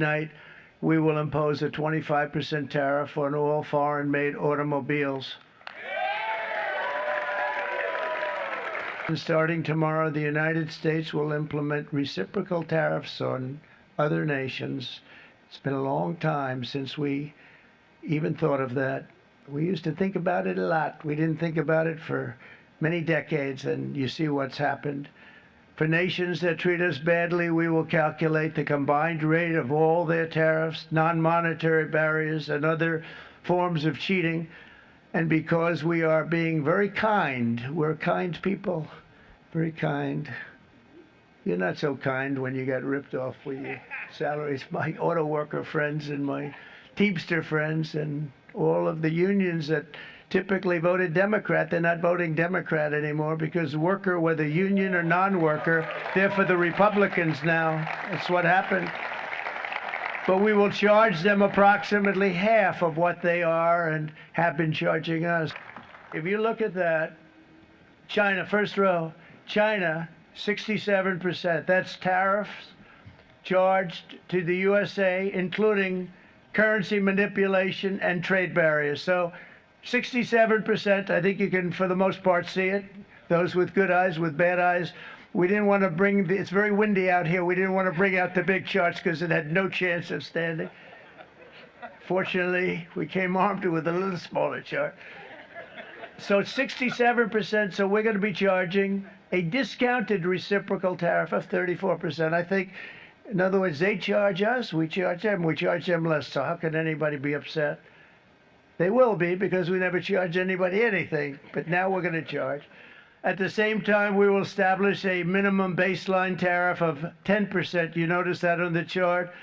Tonight, we will impose a 25% tariff on all foreign-made automobiles. And starting tomorrow, the United States will implement reciprocal tariffs on other nations. It's been a long time since we even thought of that. We used to think about it a lot. We didn't think about it for many decades, and you see what's happened. For nations that treat us badly, we will calculate the combined rate of all their tariffs, non-monetary barriers, and other forms of cheating. And because we are being very kind, we're kind people, very kind. You're not so kind when you got ripped off with your salaries. My auto worker friends and my Teamster friends and all of the unions that typically voted Democrat, they're not voting Democrat anymore because worker, whether union or non-worker, they're for the Republicans now. That's what happened. But we will charge them approximately half of what they are and have been charging us. If you look at that, China, first row, China, 67%. That's tariffs charged to the USA, including currency manipulation and trade barriers. So 67%, I think you can, for the most part, see it. Those with good eyes, with bad eyes. We didn't want to bring, it's very windy out here. We didn't want to bring out the big charts because it had no chance of standing. Fortunately, we came armed with a little smaller chart. So it's 67%, so we're going to be charging a discounted reciprocal tariff of 34%. I think, in other words, they charge us, we charge them less. So how can anybody be upset? They will be, because we never charge anybody anything, but now we're going to charge. At the same time, we will establish a minimum baseline tariff of 10%. You notice that on the chart?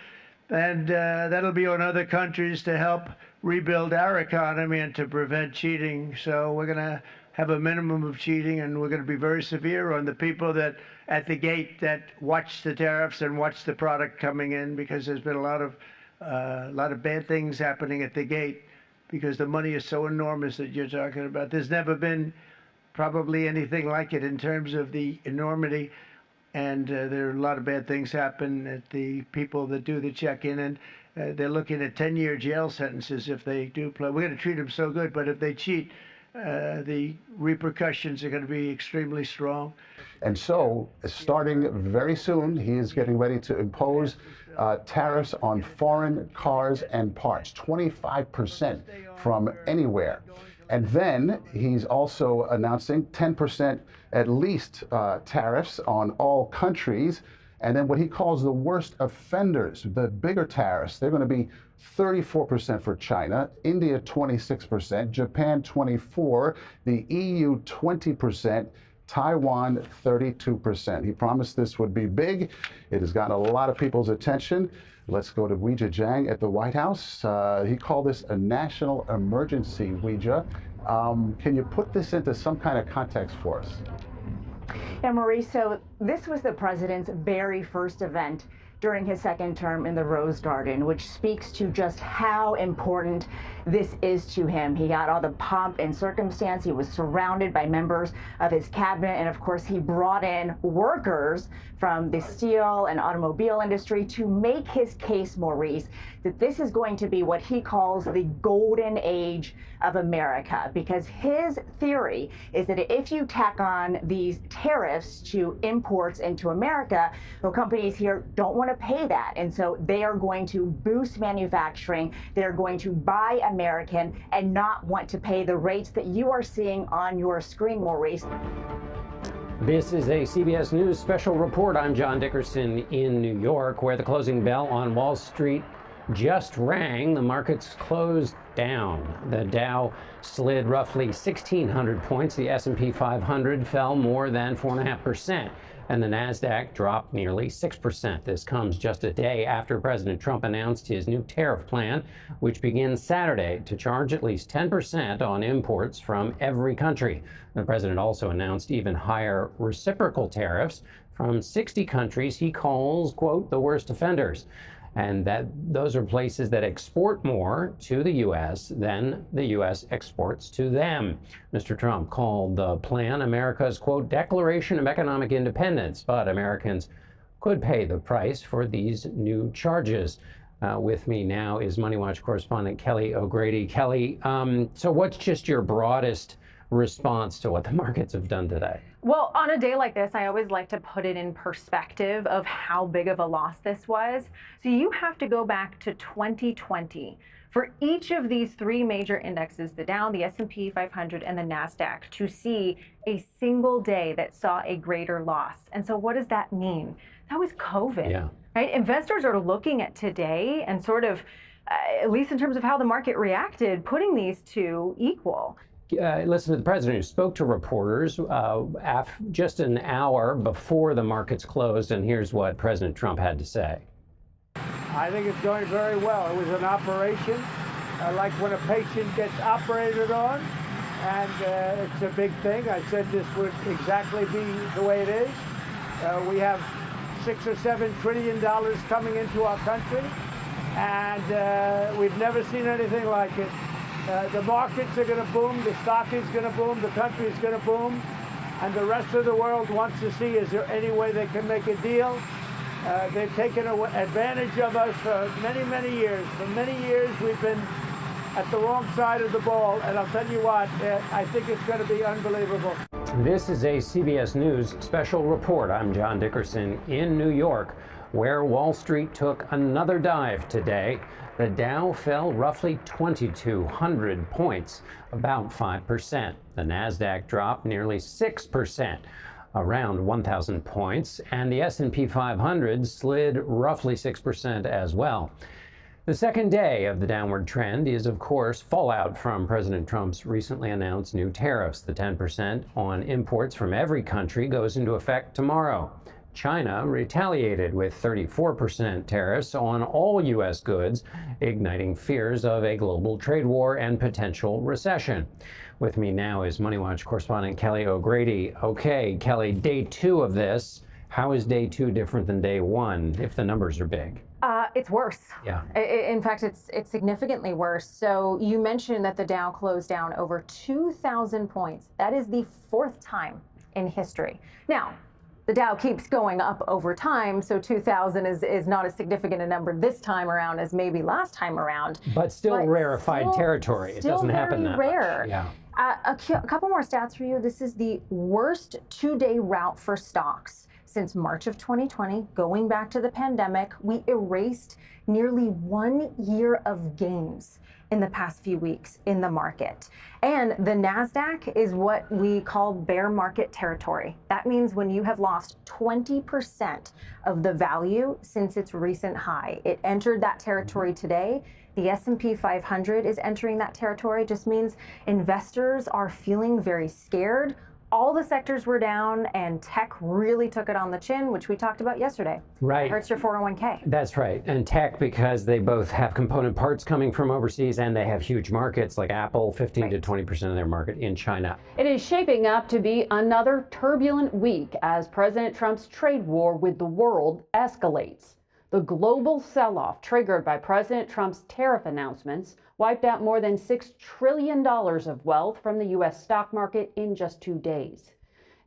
And that'll be on other countries to help rebuild our economy and to prevent cheating. So we're going to have a minimum of cheating, and we're going to be very severe on the people that at the gate that watch the tariffs and watch the product coming in, because there's been a lot of bad things happening at the gate, because the money is so enormous that you're talking about. There's never been probably anything like it in terms of the enormity, and there are a lot of bad things happen at the people that do the check-in, and they're looking at 10-year jail sentences if they do play. We're going to treat them so good, but if they cheat, the repercussions are going to be extremely strong. And so, starting very soon, he is getting ready to impose tariffs on foreign cars and parts, 25% from anywhere. And then he's also announcing 10% at least tariffs on all countries. And then what he calls the worst offenders, the bigger tariffs, they're going to be 34% for China, India 26%, Japan 24%, the EU 20%, Taiwan 32%. He promised this would be big. It has gotten a lot of people's attention. Let's go to Weijia Jiang at the White House. He called this a national emergency, Weijia. Can you put this into some kind of context for us? And Maurice, so this was the president's very first event during his second term in the Rose Garden, which speaks to just how important this is to him. He got all the pomp and circumstance. He was surrounded by members of his cabinet. And of course, he brought in workers from the steel and automobile industry to make his case, Maurice, that this is going to be what he calls the golden age of America. Because his theory is that if you tack on these tariffs to imports into America, well, companies here don't want to pay that. And so they are going to boost manufacturing. They're going to buy American and not want to pay the rates that you are seeing on your screen, Maurice. This is a CBS News special report. I'm John Dickerson in New York, where the closing bell on Wall Street just rang. The markets closed down. The Dow slid roughly 1,600 points. The S&P 500 fell more than 4.5%. And the Nasdaq dropped nearly 6%. This comes just a day after President Trump announced his new tariff plan, which begins Saturday to charge at least 10% on imports from every country. The president also announced even higher reciprocal tariffs from 60 countries he calls, quote, the worst offenders. And that those are places that export more to the U.S. than the U.S. exports to them. Mr. Trump called the plan America's, quote, declaration of economic independence, but Americans could pay the price for these new charges. With me now is Money Watch correspondent Kelly O'Grady. Kelly, so what's just your broadest response to what the markets have done today? Well, on a day like this, I always like to put it in perspective of how big of a loss this was. So you have to go back to 2020 for each of these three major indexes, the Dow, the S&P 500, and the NASDAQ, to see a single day that saw a greater loss. And so what does that mean? That was COVID. Yeah. Right? Investors are looking at today and sort of, at least in terms of how the market reacted, putting these two equal. Listen to the president, who spoke to reporters just an hour before the markets closed, and here's what President Trump had to say. I think it's going very well. It was an operation, like when a patient gets operated on, and it's a big thing. I said this would exactly be the way it is. We have $6 or $7 trillion coming into our country, and we've never seen anything like it. The markets are going to boom, the stock is going to boom, the country is going to boom, and the rest of the world wants to see, is there any way they can make a deal? They've taken advantage of us for many, many years. For many years, we've been at the wrong side of the ball, and I'll tell you what, I think it's going to be unbelievable. This is a CBS News special report. I'm John Dickerson in New York, where Wall Street took another dive today. The Dow fell roughly 2,200 points, about 5%. The NASDAQ dropped nearly 6%, around 1,000 points, and the S&P 500 slid roughly 6% as well. The second day of the downward trend is, of course, fallout from President Trump's recently announced new tariffs. The 10% on imports from every country goes into effect tomorrow. China retaliated with 34% tariffs on all U.S. goods, igniting fears of a global trade war and potential recession. With me now is Money Watch correspondent Kelly O'Grady. Okay, Kelly, day two of this. How is day two different than day one if the numbers are big? It's worse. Yeah. In fact, it's significantly worse. So you mentioned that the Dow closed down over 2,000 points. That is the fourth time in history. Now, the Dow keeps going up over time, so 2,000 is not as significant a number this time around as maybe last time around. But still rarefied territory. It doesn't happen that rare. much. Yeah. A couple more stats for you. This is the worst two-day rout for stocks since March of 2020. Going back to the pandemic, we erased nearly 1 year of gains in the past few weeks in the market. And the NASDAQ is what we call bear market territory. That means when you have lost 20% of the value since its recent high. It entered that territory today. The S&P 500 is entering that territory. Just means investors are feeling very scared. All the sectors were down, and tech really took it on the chin, which we talked about yesterday. Right. It hurts your 401k. That's right. And tech, because they both have component parts coming from overseas, and they have huge markets like Apple, 15 to 20% of their market in China. It is shaping up to be another turbulent week as President Trump's trade war with the world escalates. The global sell-off triggered by President Trump's tariff announcements wiped out more than $6 trillion of wealth from the U.S. stock market in just 2 days.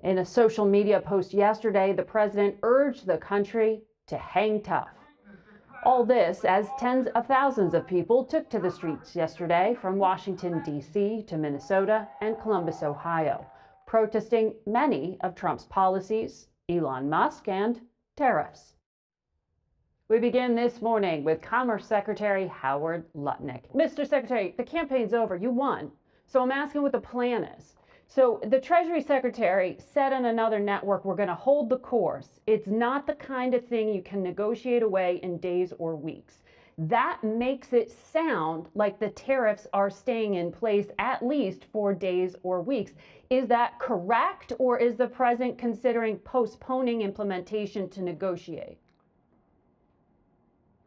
In a social media post yesterday, the president urged the country to hang tough. All this as tens of thousands of people took to the streets yesterday from Washington, D.C. to Minnesota and Columbus, Ohio, protesting many of Trump's policies, Elon Musk, and tariffs. We begin this morning with Commerce Secretary Howard Lutnick. Mr. Secretary, the campaign's over. You won. So I'm asking what the plan is. So the Treasury Secretary said on another network, we're going to hold the course. It's not the kind of thing you can negotiate away in days or weeks. That makes it sound like the tariffs are staying in place at least for days or weeks. Is that correct, or is the president considering postponing implementation to negotiate?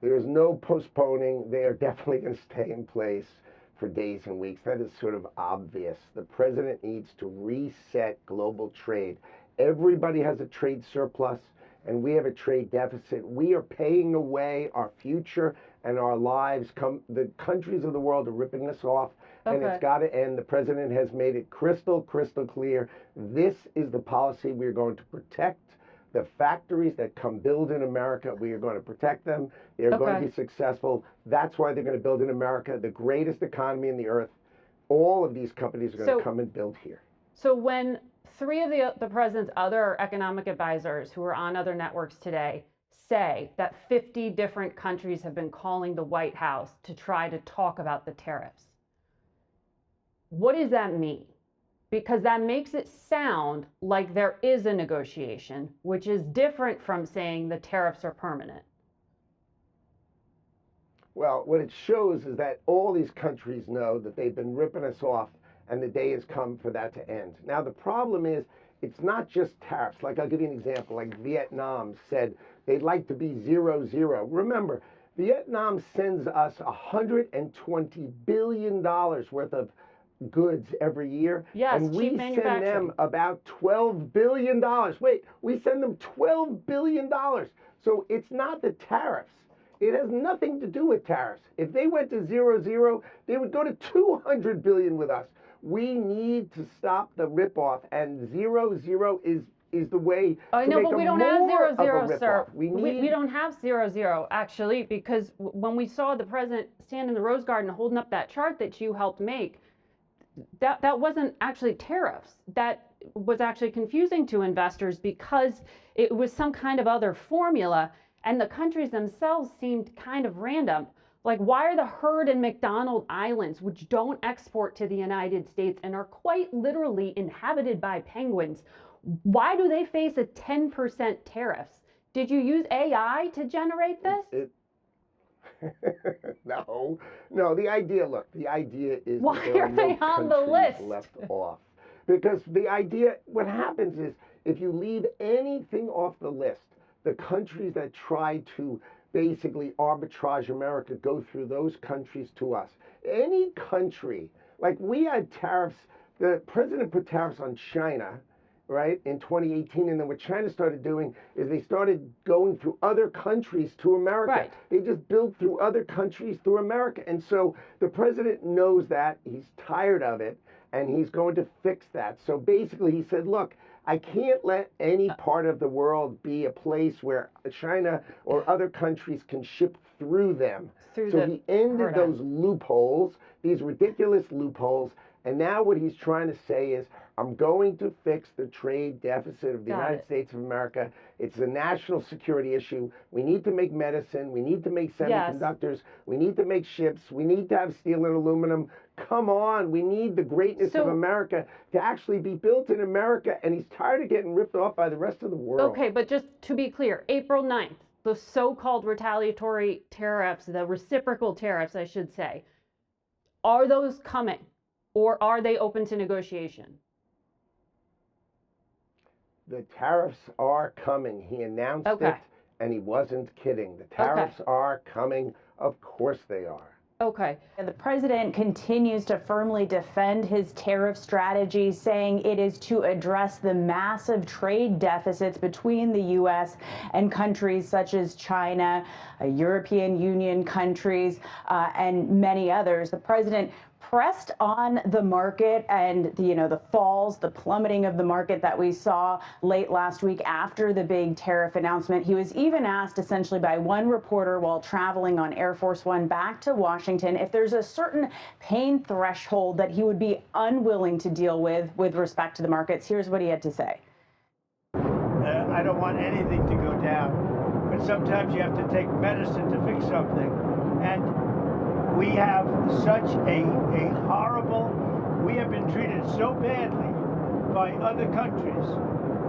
There is no postponing. They are definitely going to stay in place for days and weeks. That is sort of obvious. The president needs to reset global trade. Everybody has a trade surplus, and we have a trade deficit. We are paying away our future and our lives. The countries of the world are ripping us off, and it's got to end. The president has made it crystal clear. This is the policy we're going to protect The factories that come build in America, we are going to protect them. They're going to be successful. That's why they're going to build in America, the greatest economy in the earth. All of these companies are going to come and build here. So when three of the president's other economic advisors who are on other networks today say that 50 different countries have been calling the White House to try to talk about the tariffs, what does that mean? Because that makes it sound like there is a negotiation, which is different from saying the tariffs are permanent. Well, what it shows is that all these countries know that they've been ripping us off, and the day has come for that to end. Now, the problem is, it's not just tariffs. Like, I'll give you an example. Like, Vietnam said they'd like to be 0-0. Remember, Vietnam sends us $120 billion worth of goods every year. Yes, and we cheap send manufacturing. them about $12 billion. Wait, we send them $12 billion. So it's not the tariffs. It has nothing to do with tariffs. If they went to 0-0, they would go to $200 billion with us. We need to stop the ripoff, and 0-0 is the way I to know, make but we a don't have more of a 0-0, sir. ripoff. We don't have 0-0, actually, because when we saw the president stand in the Rose Garden holding up that chart that you helped make, that wasn't actually tariffs. That was actually confusing to investors because it was some kind of other formula, and the countries themselves seemed kind of random. Like, why are the Heard and McDonald Islands, which don't export to the United States and are quite literally inhabited by penguins, why do they face a 10% tariffs? Did you use AI to generate this? No, the idea, look, the idea is why that there are they no on the countries list? left off. Because the idea, what happens is, if you leave anything off the list, the countries that try to basically arbitrage America go through those countries to us. Any country, like we had tariffs, the president put tariffs on China, right, in 2018, and then what China started doing is they started going through other countries to America. Right. They just built through other countries through America. And so the president knows that, he's tired of it, and he's going to fix that. So basically he said, look, I can't let any part of the world be a place where China or other countries can ship through them. So he ended those loopholes, these ridiculous loopholes, and now what he's trying to say is, I'm going to fix the trade deficit of the United States of America. It's a national security issue. We need to make medicine. We need to make semiconductors. We need to make ships. We need to have steel and aluminum. Come on, we need the greatness of America to actually be built in America, and he's tired of getting ripped off by the rest of the world. Okay, but just to be clear, April 9th, the so-called retaliatory tariffs, the reciprocal tariffs, I should say, are those coming, or are they open to negotiation? The tariffs are coming. He announced it, and he wasn't kidding. The tariffs are coming. Of course they are. Okay. And the president continues to firmly defend his tariff strategy, saying it is to address the massive trade deficits between the U.S. and countries such as China, European Union countries, and many others. The president pressed on the market and the falls, the plummeting of the market that we saw late last week after the big tariff announcement. He was even asked essentially by one reporter while traveling on Air Force One back to Washington if there's a certain pain threshold that he would be unwilling to deal with respect to the markets. Here's what he had to say. I don't want anything to go down, but sometimes you have to take medicine to fix something. And we have such a horrible, we have been treated so badly by other countries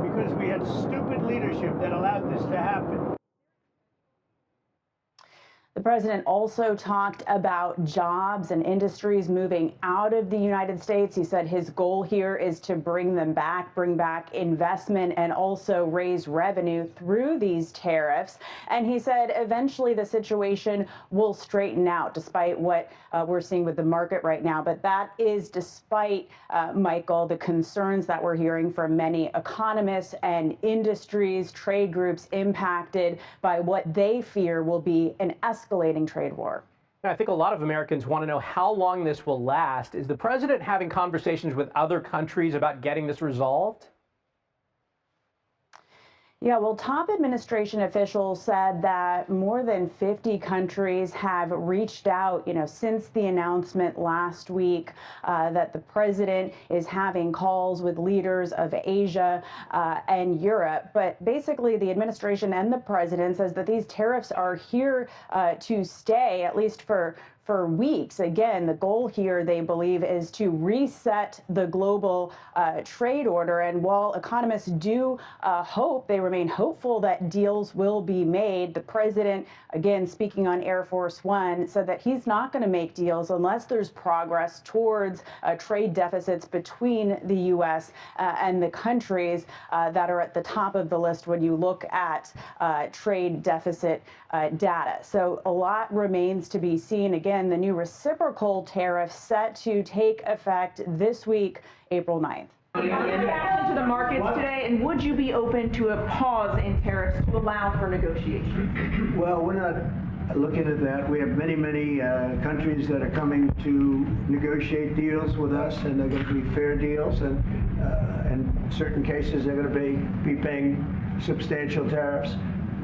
because we had stupid leadership that allowed this to happen. The president also talked about jobs and industries moving out of the United States. He said his goal here is to bring back investment and also raise revenue through these tariffs. And he said eventually the situation will straighten out despite what we're seeing with the market right now. But that is despite, Michael, the concerns that we're hearing from many economists and industries, trade groups impacted by what they fear will be an escalating trade war. I think a lot of Americans want to know how long this will last. Is the president having conversations with other countries about getting this resolved? Yeah, well, top administration officials said that more than 50 countries have reached out, since the announcement last week that the president is having calls with leaders of Asia and Europe. But basically, the administration and the president says that these tariffs are here to stay, at least for weeks. Again, the goal here, they believe, is to reset the global trade order. And while economists do they remain hopeful that deals will be made, the president, again, speaking on Air Force One, said that he's not going to make deals unless there's progress towards trade deficits between the U.S. And the countries that are at the top of the list when you look at trade deficit data. So a lot remains to be seen. Again, the new reciprocal tariff set to take effect this week, April 9th. Reaction to the markets today, and would you be open to a pause in tariffs to allow for negotiations? Well, we're not looking at that. We have many countries that are coming to negotiate deals with us, and they're going to be fair deals, and in certain cases they're going to be paying substantial tariffs.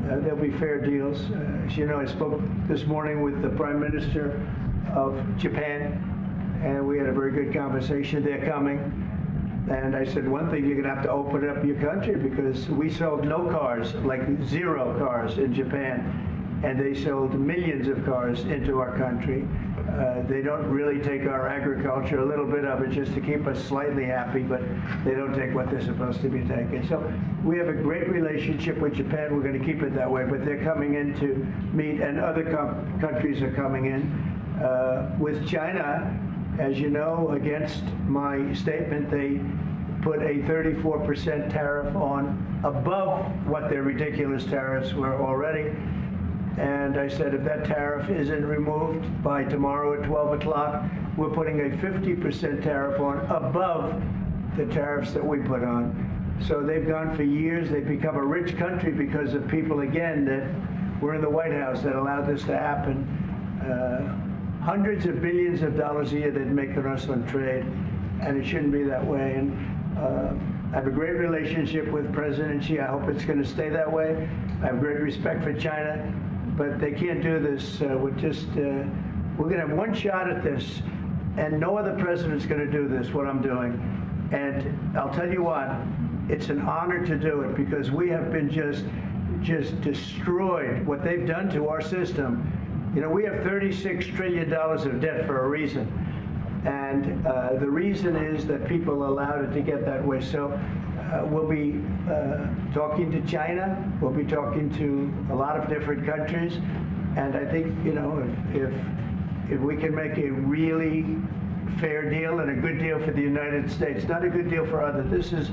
There'll be fair deals. As you know, I spoke this morning with the Prime Minister of Japan, and we had a very good conversation. They're coming. And I said, one thing, you're going to have to open up your country, because we sold no cars, like 0 cars in Japan, and they sold millions of cars into our country. They don't really take our agriculture, a little bit of it just to keep us slightly happy, but they don't take what they're supposed to be taking. So we have a great relationship with Japan. We're going to keep it that way, but they're coming in to meet, and other countries are coming in. With China, as you know, against my statement, they put a 34% tariff on above what their ridiculous tariffs were already. And I said, if that tariff isn't removed by tomorrow at 12 o'clock, we're putting a 50% tariff on above the tariffs that we put on. So they've gone for years. They've become a rich country because of people, again, that were in the White House that allowed this to happen. Hundreds of billions of dollars a year they'd make on us on trade, and it shouldn't be that way. And I have a great relationship with President Xi. I hope it's going to stay that way. I have great respect for China, but they can't do this. We're going to have one shot at this, and no other president's going to do this, what I'm doing. And I'll tell you what, it's an honor to do it, because we have been just destroyed, what they've done to our system. We have $36 trillion of debt for a reason. And the reason is that people allowed it to get that way. So we'll be talking to China. We'll be talking to a lot of different countries. And I think, if we can make a really fair deal and a good deal for the United States, not a good deal for others. This is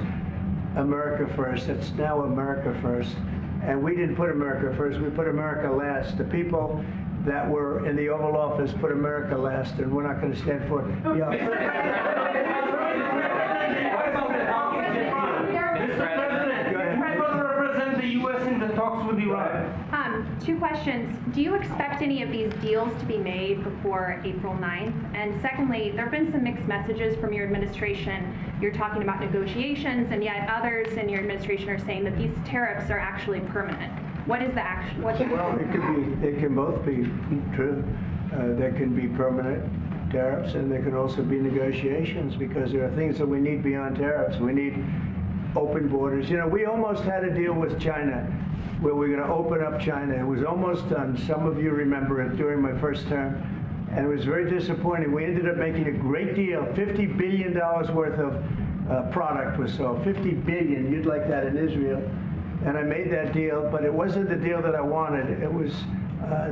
America first. It's now America first. And we didn't put America first. We put America last. The people that were in the Oval Office put America last, and we're not going to stand for it. Mr. President, represent the U.S. in the talks with Iran. 2 questions. Do you expect any of these deals to be made before April 9th? And secondly, there have been some mixed messages from your administration. You're talking about negotiations, and yet others in your administration are saying that these tariffs are actually permanent. What is the action? Well, it can both be true. There can be permanent tariffs, and there can also be negotiations, because there are things that we need beyond tariffs. We need open borders. We almost had a deal with China where we're going to open up China. It was almost done. Some of you remember it during my first term, and it was very disappointing. We ended up making a great deal. $50 billion worth of product was sold. $50 billion. You'd like that in Israel. And I made that deal, but it wasn't the deal that I wanted. It was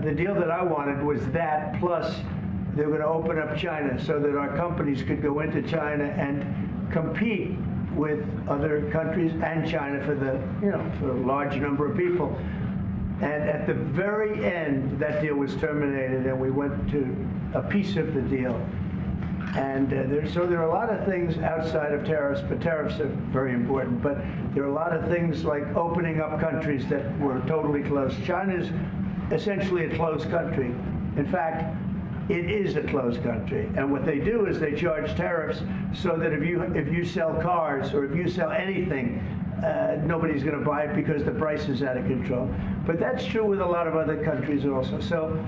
the deal that I wanted was that, plus they were going to open up China so that our companies could go into China and compete with other countries and China for a large number of people. And at the very end, that deal was terminated, and we went to a piece of the deal. And so there are a lot of things outside of tariffs, but tariffs are very important. But there are a lot of things like opening up countries that were totally closed. China's essentially a closed country. In fact, it is a closed country. And what they do is they charge tariffs so that if you sell cars or if you sell anything nobody's going to buy it because the price is out of control. But that's true with a lot of other countries also. So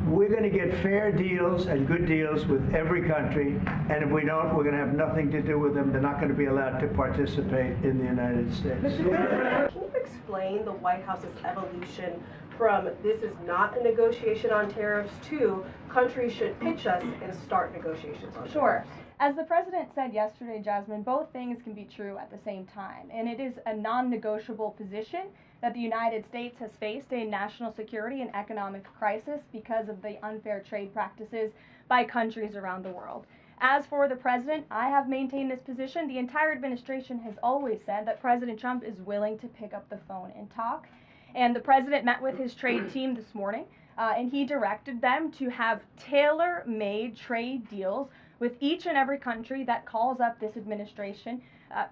we're going to get fair deals and good deals with every country, and if we don't, we're going to have nothing to do with them. They're not going to be allowed to participate in the United States. Mr. President, can you explain the White House's evolution from this is not a negotiation on tariffs to countries should pitch us and start negotiations on Sure. As the president said yesterday, Jasmine, both things can be true at the same time, and it is a non-negotiable position that the United States has faced a national security and economic crisis because of the unfair trade practices by countries around the world. As for the president, I have maintained this position. The entire administration has always said that President Trump is willing to pick up the phone and talk. And the president met with his trade team this morning, and he directed them to have tailor-made trade deals with each and every country that calls up this administration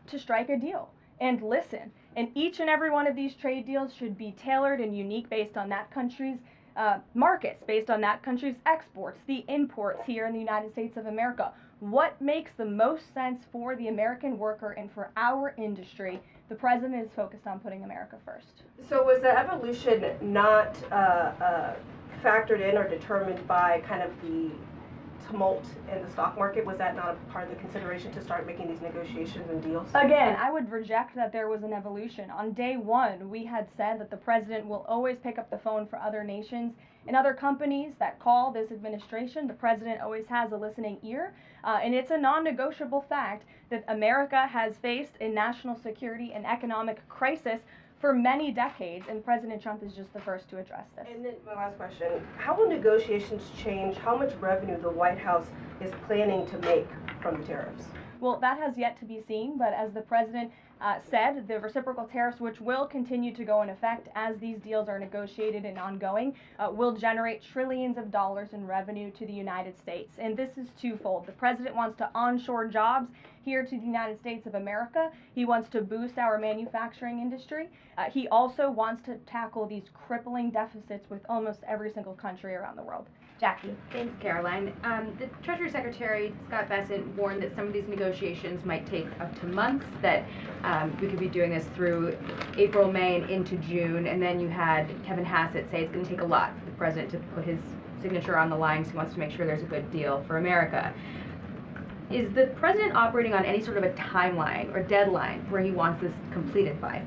to strike a deal. And listen, and each and every one of these trade deals should be tailored and unique based on that country's markets, based on that country's exports, the imports here in the United States of America. What makes the most sense for the American worker and for our industry? The president is focused on putting America first. So was the evolution not factored in or determined by kind of the tumult in the stock market? Was that not a part of the consideration to start making these negotiations and deals? Again, I would reject that there was an evolution. On day one, we had said that the president will always pick up the phone for other nations and other companies that call this administration. The president always has a listening ear, and it's a non-negotiable fact that America has faced a national security and economic crisis for many decades, and President Trump is just the first to address this. And then my last question, how will negotiations change how much revenue the White House is planning to make from the tariffs? Well, that has yet to be seen, but as the president said, the reciprocal tariffs, which will continue to go in effect as these deals are negotiated and ongoing, will generate trillions of dollars in revenue to the United States. And this is twofold. The president wants to onshore jobs here to the United States of America. He wants to boost our manufacturing industry. He also wants to tackle these crippling deficits with almost every single country around the world. Jackie. Thanks, Caroline. The Treasury Secretary, Scott Bessent, warned that some of these negotiations might take up to months, that we could be doing this through April, May, and into June. And then you had Kevin Hassett say it's going to take a lot for the president to put his signature on the line, so he wants to make sure there's a good deal for America. Is the president operating on any sort of a timeline or deadline where he wants this completed by?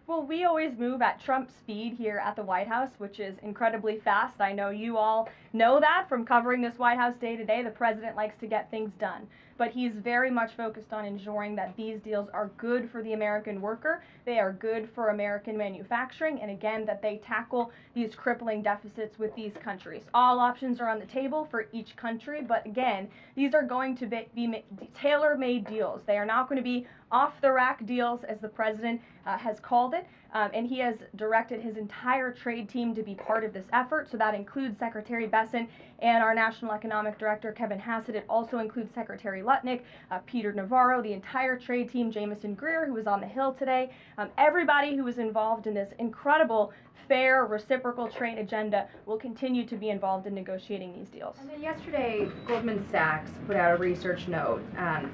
Well, we always move at Trump speed here at the White House, which is incredibly fast. I know you all know that from covering this White House day to day. The president likes to get things done, but he's very much focused on ensuring that these deals are good for the American worker, they are good for American manufacturing, and again, that they tackle these crippling deficits with these countries. All options are on the table for each country, but again, these are going to be tailor-made deals. They are not going to be off-the-rack deals, as the president has called it, and he has directed his entire trade team to be part of this effort. So that includes Secretary Bessent and our National Economic Director, Kevin Hassett. It also includes Secretary Lutnick, Peter Navarro, the entire trade team, Jamieson Greer, who was on the Hill today. Everybody who was involved in this incredible, fair, reciprocal trade agenda will continue to be involved in negotiating these deals. And then yesterday, Goldman Sachs put out a research note.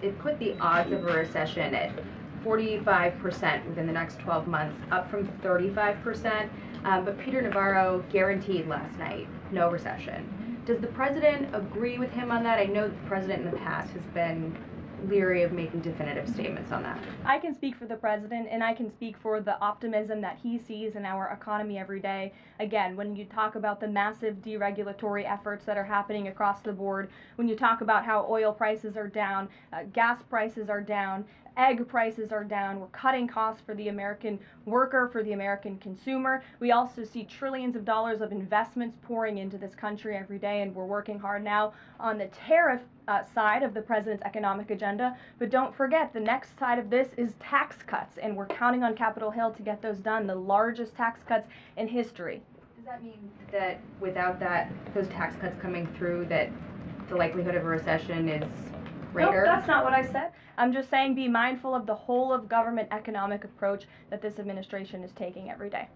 It put the odds of a recession at 45% within the next 12 months, up from 35%. But Peter Navarro guaranteed last night no recession. Does the president agree with him on that? I know the president in the past has been leery of making definitive statements on that. I can speak for the president, and I can speak for the optimism that he sees in our economy every day. Again, when you talk about the massive deregulatory efforts that are happening across the board, when you talk about how oil prices are down, gas prices are down, egg prices are down, we're cutting costs for the American worker, for the American consumer. We also see trillions of dollars of investments pouring into this country every day, and we're working hard now on the tariff side of the president's economic agenda. But don't forget, the next side of this is tax cuts, and we're counting on Capitol Hill to get those done, the largest tax cuts in history. Does that mean that without those tax cuts coming through, that the likelihood of a recession is greater? No, that's not what I said. I'm just saying be mindful of the whole of government economic approach that this administration is taking every day.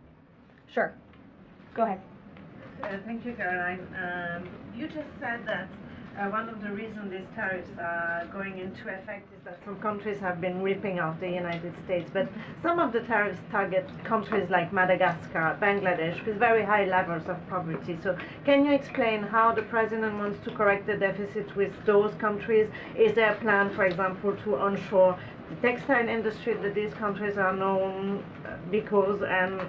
Sure. Go ahead. Thank you, Caroline. You just said that one of the reasons these tariffs are going into effect is that some countries have been ripping off the United States, but some of the tariffs target countries like Madagascar, Bangladesh, with very high levels of poverty. So can you explain how the president wants to correct the deficit with those countries? Is there a plan, for example, to onshore the textile industry that these countries are known because, and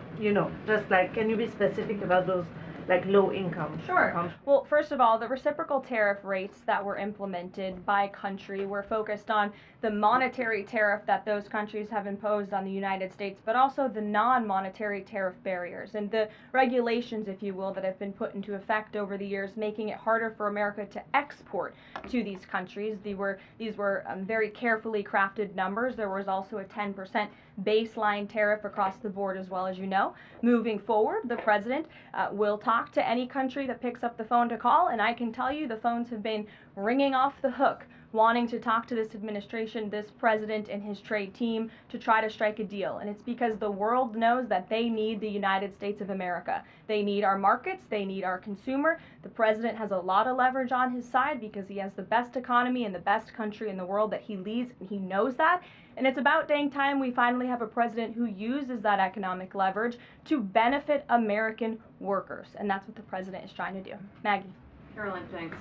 just like, can you be specific about those like low income? Sure. Well, first of all, the reciprocal tariff rates that were implemented by country were focused on the monetary tariff that those countries have imposed on the United States, but also the non-monetary tariff barriers and the regulations, if you will, that have been put into effect over the years, making it harder for America to export to these countries. These were very carefully crafted numbers. There was also a 10% baseline tariff across the board, as well, as you know. Moving forward, the president will talk to any country that picks up the phone to call, and I can tell you the phones have been ringing off the hook, wanting to talk to this administration, this president, and his trade team to try to strike a deal. And it's because the world knows that they need the United States of America. They need our markets. They need our consumer. The president has a lot of leverage on his side because he has the best economy and the best country in the world that he leads, and he knows that. And it's about dang time we finally have a president who uses that economic leverage to benefit American workers. And that's what the president is trying to do. Maggie. Caroline, thanks.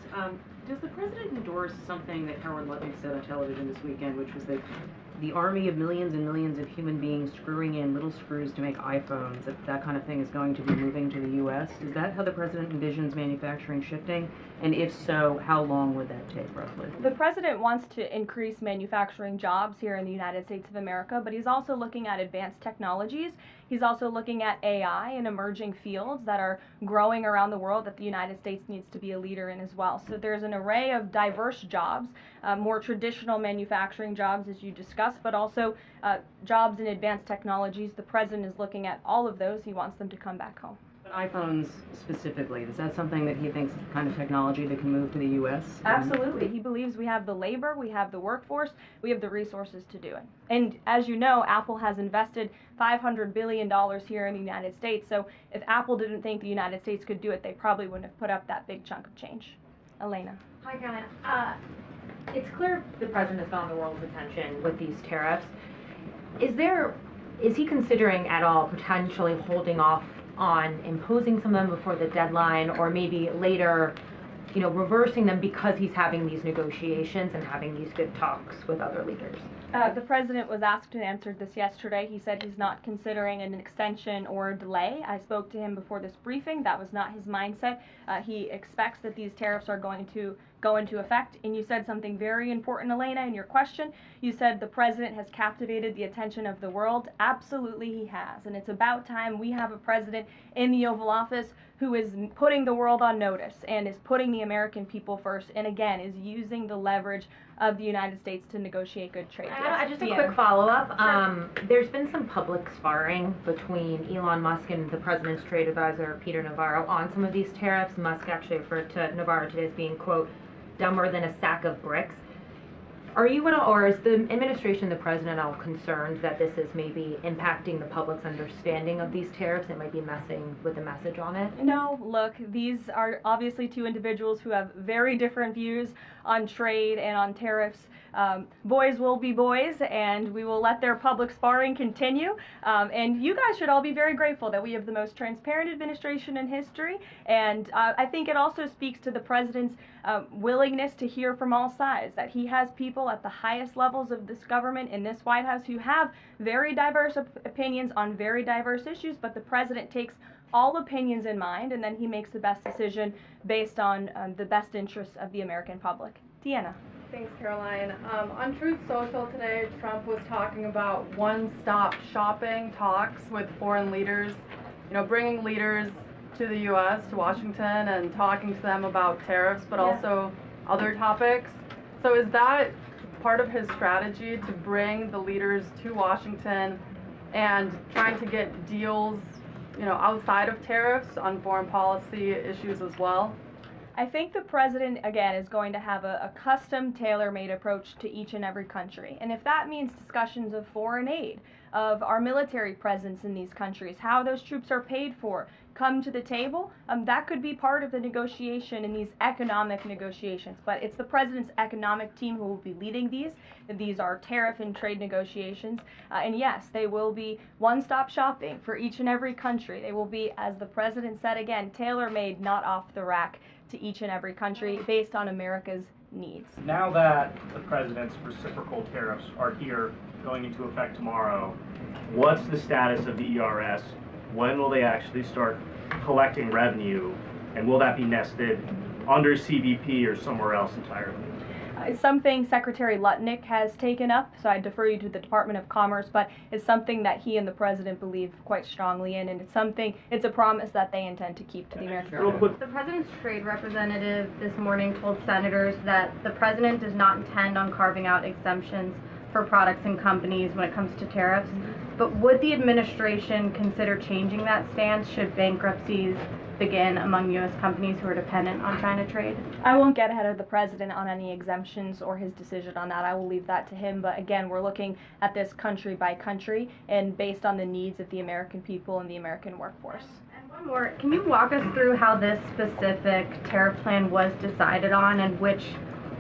Does the president endorse something that Howard Lutnick said on television this weekend, which was that the army of millions and millions of human beings screwing in little screws to make iPhones, that kind of thing is going to be moving to the U.S.? Is that how the president envisions manufacturing shifting? And if so, how long would that take, roughly? The president wants to increase manufacturing jobs here in the United States of America, but he's also looking at advanced technologies. He's also looking at AI and emerging fields that are growing around the world that the United States needs to be a leader in as well. So there's an array of diverse jobs, more traditional manufacturing jobs, as you discussed, but also jobs in advanced technologies. The president is looking at all of those. He wants them to come back home. But iPhones specifically, is that something that he thinks is the kind of technology that can move to the U.S.? Absolutely. He believes we have the labor, we have the workforce, we have the resources to do it. And as you know, Apple has invested $500 billion here in the United States. So if Apple didn't think the United States could do it, they probably wouldn't have put up that big chunk of change. Elena. Hi, Caroline. It's clear the president has gotten the world's attention with these tariffs. Is he considering at all potentially holding off on imposing some of them before the deadline, or maybe later, reversing them because he's having these negotiations and having these good talks with other leaders? The president was asked and answered this yesterday. He said he's not considering an extension or a delay. I spoke to him before this briefing. That was not his mindset. He expects that these tariffs are going to go into effect. And you said something very important, Elena, in your question. You said the president has captivated the attention of the world. Absolutely he has. And it's about time we have a president in the Oval Office who is putting the world on notice and is putting the American people first, and again is using the leverage of the United States to negotiate good trade deals. Just a quick follow-up. Sure. There's been some public sparring between Elon Musk and the president's trade advisor, Peter Navarro, on some of these tariffs. Musk actually referred to Navarro today as being, quote, dumber than a sack of bricks. Are you or is the administration, the president, all concerned that this is maybe impacting the public's understanding of these tariffs? It might be messing with the message on it? No, look, these are obviously two individuals who have very different views on trade and on tariffs. Boys will be boys, and we will let their public sparring continue. And you guys should all be very grateful that we have the most transparent administration in history. And I think it also speaks to the president's willingness to hear from all sides, that he has people at the highest levels of this government in this White House who have very diverse opinions on very diverse issues, but the president takes all opinions in mind, and then he makes the best decision based on the best interests of the American public. Deanna. Thanks, Caroline. On Truth Social today, Trump was talking about one-stop shopping talks with foreign leaders, bringing leaders to the U.S., to Washington, and talking to them about tariffs, but also other topics. So is that part of his strategy to bring the leaders to Washington and trying to get deals, outside of tariffs on foreign policy issues as well? I think the president, again, is going to have a custom, tailor-made approach to each and every country. And if that means discussions of foreign aid, of our military presence in these countries, how those troops are paid for, come to the table. That could be part of the negotiation in these economic negotiations, but it's the president's economic team who will be leading these. These are tariff and trade negotiations, and yes, they will be one-stop shopping for each and every country. They will be, as the president said again, tailor-made, not off the rack to each and every country based on America's needs. Now that the president's reciprocal tariffs are here, going into effect tomorrow, what's the status of the ERS? When will they actually start collecting revenue? And will that be nested under CBP or somewhere else entirely? It's something Secretary Lutnick has taken up, so I defer you to the Department of Commerce, but it's something that he and the president believe quite strongly in, and it's a promise that they intend to keep to the American people. The president's trade representative this morning told senators that the president does not intend on carving out exemptions for products and companies when it comes to tariffs. But would the administration consider changing that stance should bankruptcies begin among U.S. companies who are dependent on China trade? I won't get ahead of the president on any exemptions or his decision on that. I will leave that to him. But again, we're looking at this country by country and based on the needs of the American people and the American workforce. And one more, can you walk us through how this specific tariff plan was decided on and which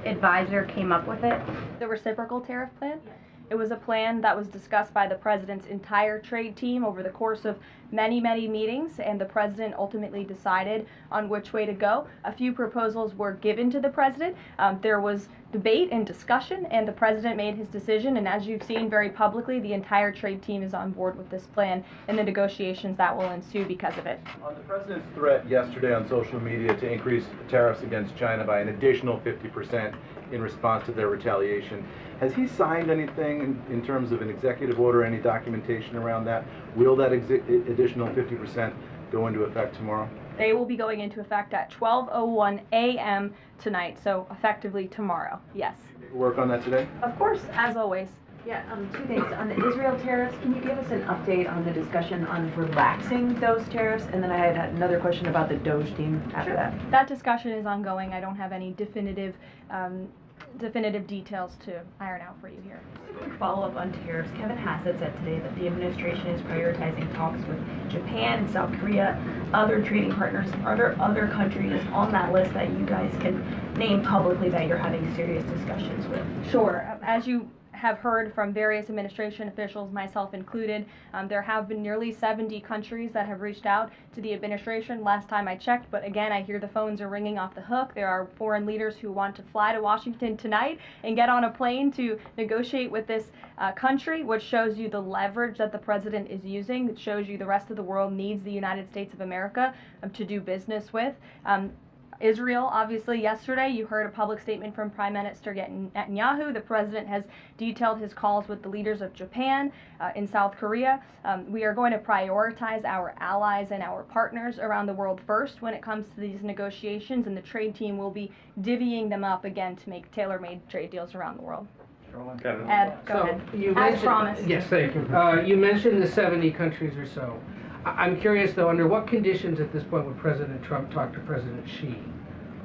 advisor came up with it? The reciprocal tariff plan? Yes. It was a plan that was discussed by the president's entire trade team over the course of many, many meetings, and the president ultimately decided on which way to go. A few proposals were given to the president. There was debate and discussion, and the president made his decision, and as you've seen very publicly, the entire trade team is on board with this plan and the negotiations that will ensue because of it. On the president's threat yesterday on social media to increase tariffs against China by an additional 50% in response to their retaliation, has he signed anything in terms of an executive order, any documentation around that? Will that additional 50% go into effect tomorrow? They will be going into effect at 12:01 a.m. tonight, so effectively tomorrow, yes. Work on that today? Of course, as always. Yeah, two things. On the Israel tariffs, can you give us an update on the discussion on relaxing those tariffs? And then I had another question about the Doge team after that. That discussion is ongoing. I don't have any definitive details to iron out for you here. Just a quick follow-up on tariffs. Kevin Hassett said today that the administration is prioritizing talks with Japan and South Korea, other trading partners. Are there other countries on that list that you guys can name publicly that you're having serious discussions with? Sure. As you have heard from various administration officials, myself included, there have been nearly 70 countries that have reached out to the administration last time I checked, but again, I hear the phones are ringing off the hook. There are foreign leaders who want to fly to Washington tonight and get on a plane to negotiate with this country, which shows you the leverage that the president is using. It shows you the rest of the world needs the United States of America to do business with. Israel, obviously, yesterday you heard a public statement from Prime Minister Netanyahu. The president has detailed his calls with the leaders of Japan, in South Korea. We are going to prioritize our allies and our partners around the world first when it comes to these negotiations, and the trade team will be divvying them up again to make tailor-made trade deals around the world. Ed, go ahead. As promised. Yes, thank you. You mentioned the 70 countries or so. I'm curious, though, under what conditions at this point would President Trump talk to President Xi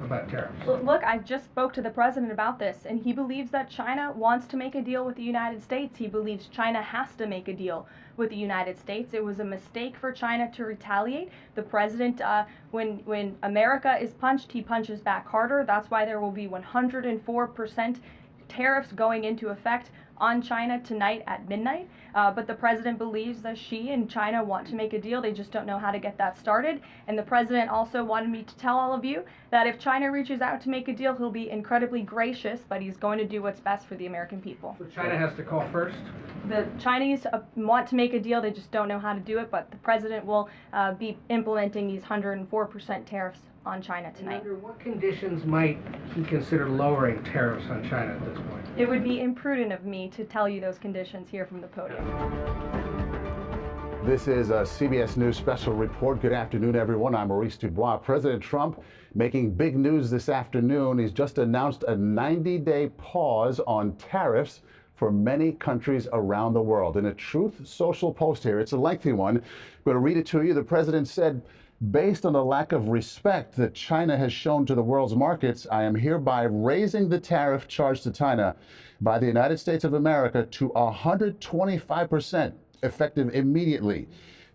about tariffs? Look, I just spoke to the president about this, and he believes that China wants to make a deal with the United States. He believes China has to make a deal with the United States. It was a mistake for China to retaliate. The president, when America is punched, he punches back harder. That's why there will be 104% tariffs going into effect on China tonight at midnight, but the president believes that Xi and China want to make a deal. They just don't know how to get that started. And the president also wanted me to tell all of you that if China reaches out to make a deal, he'll be incredibly gracious, but he's going to do what's best for the American people. So China has to call first? The Chinese want to make a deal. They just don't know how to do it, but the president will be implementing these 104% tariffs on China tonight. And under what conditions might he consider lowering tariffs on China at this point? It would be imprudent of me to tell you those conditions here from the podium. This is a CBS News special report. Good afternoon, everyone. I'm Maurice Dubois. President Trump making big news this afternoon. He's just announced a 90-day pause on tariffs for many countries around the world. In a Truth Social post here, it's a lengthy one. I'm going to read it to you. The president said, "Based on the lack of respect that China has shown to the world's markets, I am hereby raising the tariff charged to China by the United States of America to 125%. effective immediately.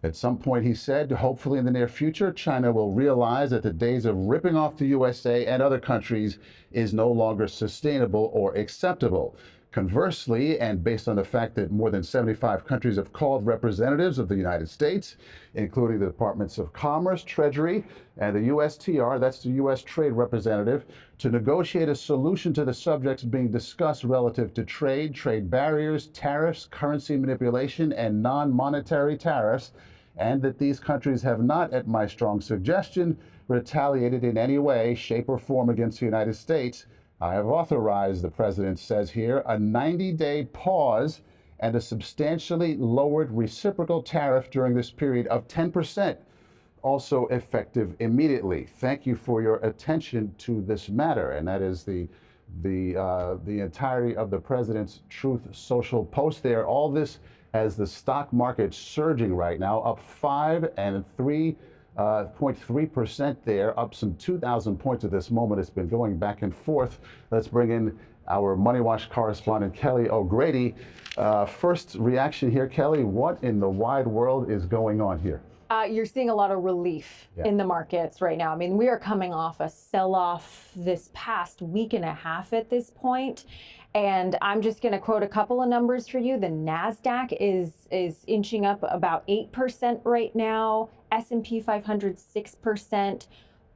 At some point, he said, hopefully in the near future, China will realize that the days of ripping off the USA and other countries is no longer sustainable or acceptable. Conversely, and based on the fact that more than 75 countries have called representatives of the United States, including the Departments of Commerce, Treasury, and the USTR, that's the U.S. Trade Representative, to negotiate a solution to the subjects being discussed relative to trade, trade barriers, tariffs, currency manipulation, and non-monetary tariffs, and that these countries have not, at my strong suggestion, retaliated in any way, shape, or form against the United States. I have authorized, the president says here, a 90-day pause and a substantially lowered reciprocal tariff during this period of 10%, also effective immediately. Thank you for your attention to this matter. And that is the entirety of the president's Truth Social post there. All this as the stock market surging right now, up 5 and 3.3% there, up some 2,000 points at this moment. It's been going back and forth. Let's bring in our Money Watch correspondent, Kelly O'Grady. First reaction here, Kelly, what in the wide world is going on here? You're seeing a lot of relief in the markets right now. I mean, we are coming off a sell-off this past week and a half at this point. And I'm just going to quote a couple of numbers for you. The NASDAQ is inching up about 8% right now. S&P 500, 6%.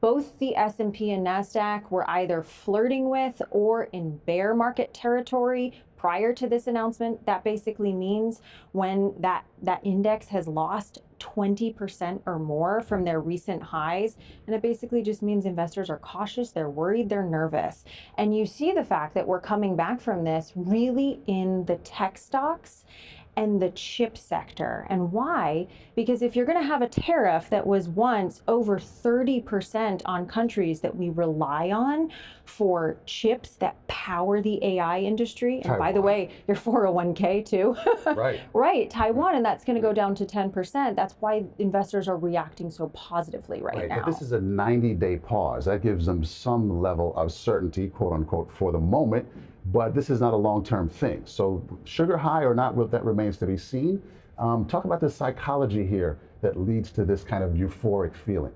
Both the S&P and NASDAQ were either flirting with or in bear market territory prior to this announcement. That basically means when that index has lost 20% or more from their recent highs. And it basically just means investors are cautious, they're worried, they're nervous. And you see the fact that we're coming back from this really in the tech stocks and the chip sector. And why? Because if you're going to have a tariff that was once over 30% on countries that we rely on for chips that power the AI industry, and by the way, your 401k too. Right. Right, Taiwan, and that's going to go down to 10%. That's why investors are reacting so positively right now. But this is a 90-day pause. That gives them some level of certainty, quote unquote, for the moment. But this is not a long-term thing. So sugar high or not, that remains to be seen. Talk about the psychology here that leads to this kind of euphoric feeling.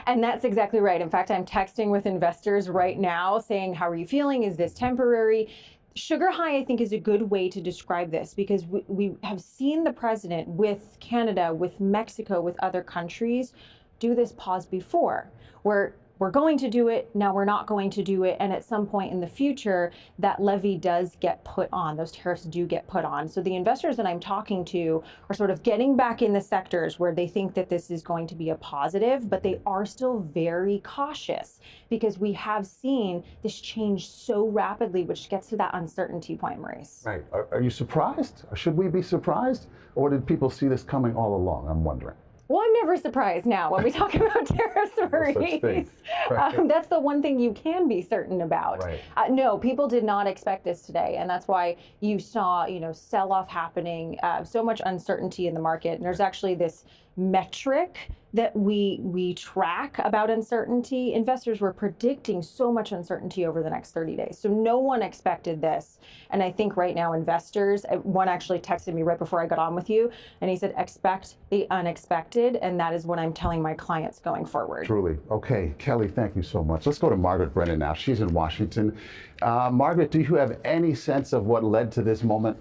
And that's exactly right. In fact, I'm texting with investors right now saying, how are you feeling? Is this temporary? Sugar high, I think, is a good way to describe this because we have seen the president with Canada, with Mexico, with other countries do this pause before, where we're going to do it, now we're not going to do it, and at some point in the future, that levy does get put on, those tariffs do get put on. So the investors that I'm talking to are sort of getting back in the sectors where they think that this is going to be a positive, but they are still very cautious because we have seen this change so rapidly, which gets to that uncertainty point, Maurice. Right. Are you surprised? Or should we be surprised? Or did people see this coming all along? I'm wondering. Well, I'm never surprised now when we talk about tariffs, Maurice. Right. That's the one thing you can be certain about. Right. No, people did not expect this today, and that's why you saw, sell-off happening, so much uncertainty in the market. And there's actually this metric that we track about uncertainty. Investors were predicting so much uncertainty over the next 30 days. So no one expected this. And I think right now investors, one actually texted me right before I got on with you, and he said, expect the unexpected. And that is what I'm telling my clients going forward. Truly. Okay, Kelly, thank you so much. Let's go to Margaret Brennan now. She's in Washington. Margaret, do you have any sense of what led to this moment?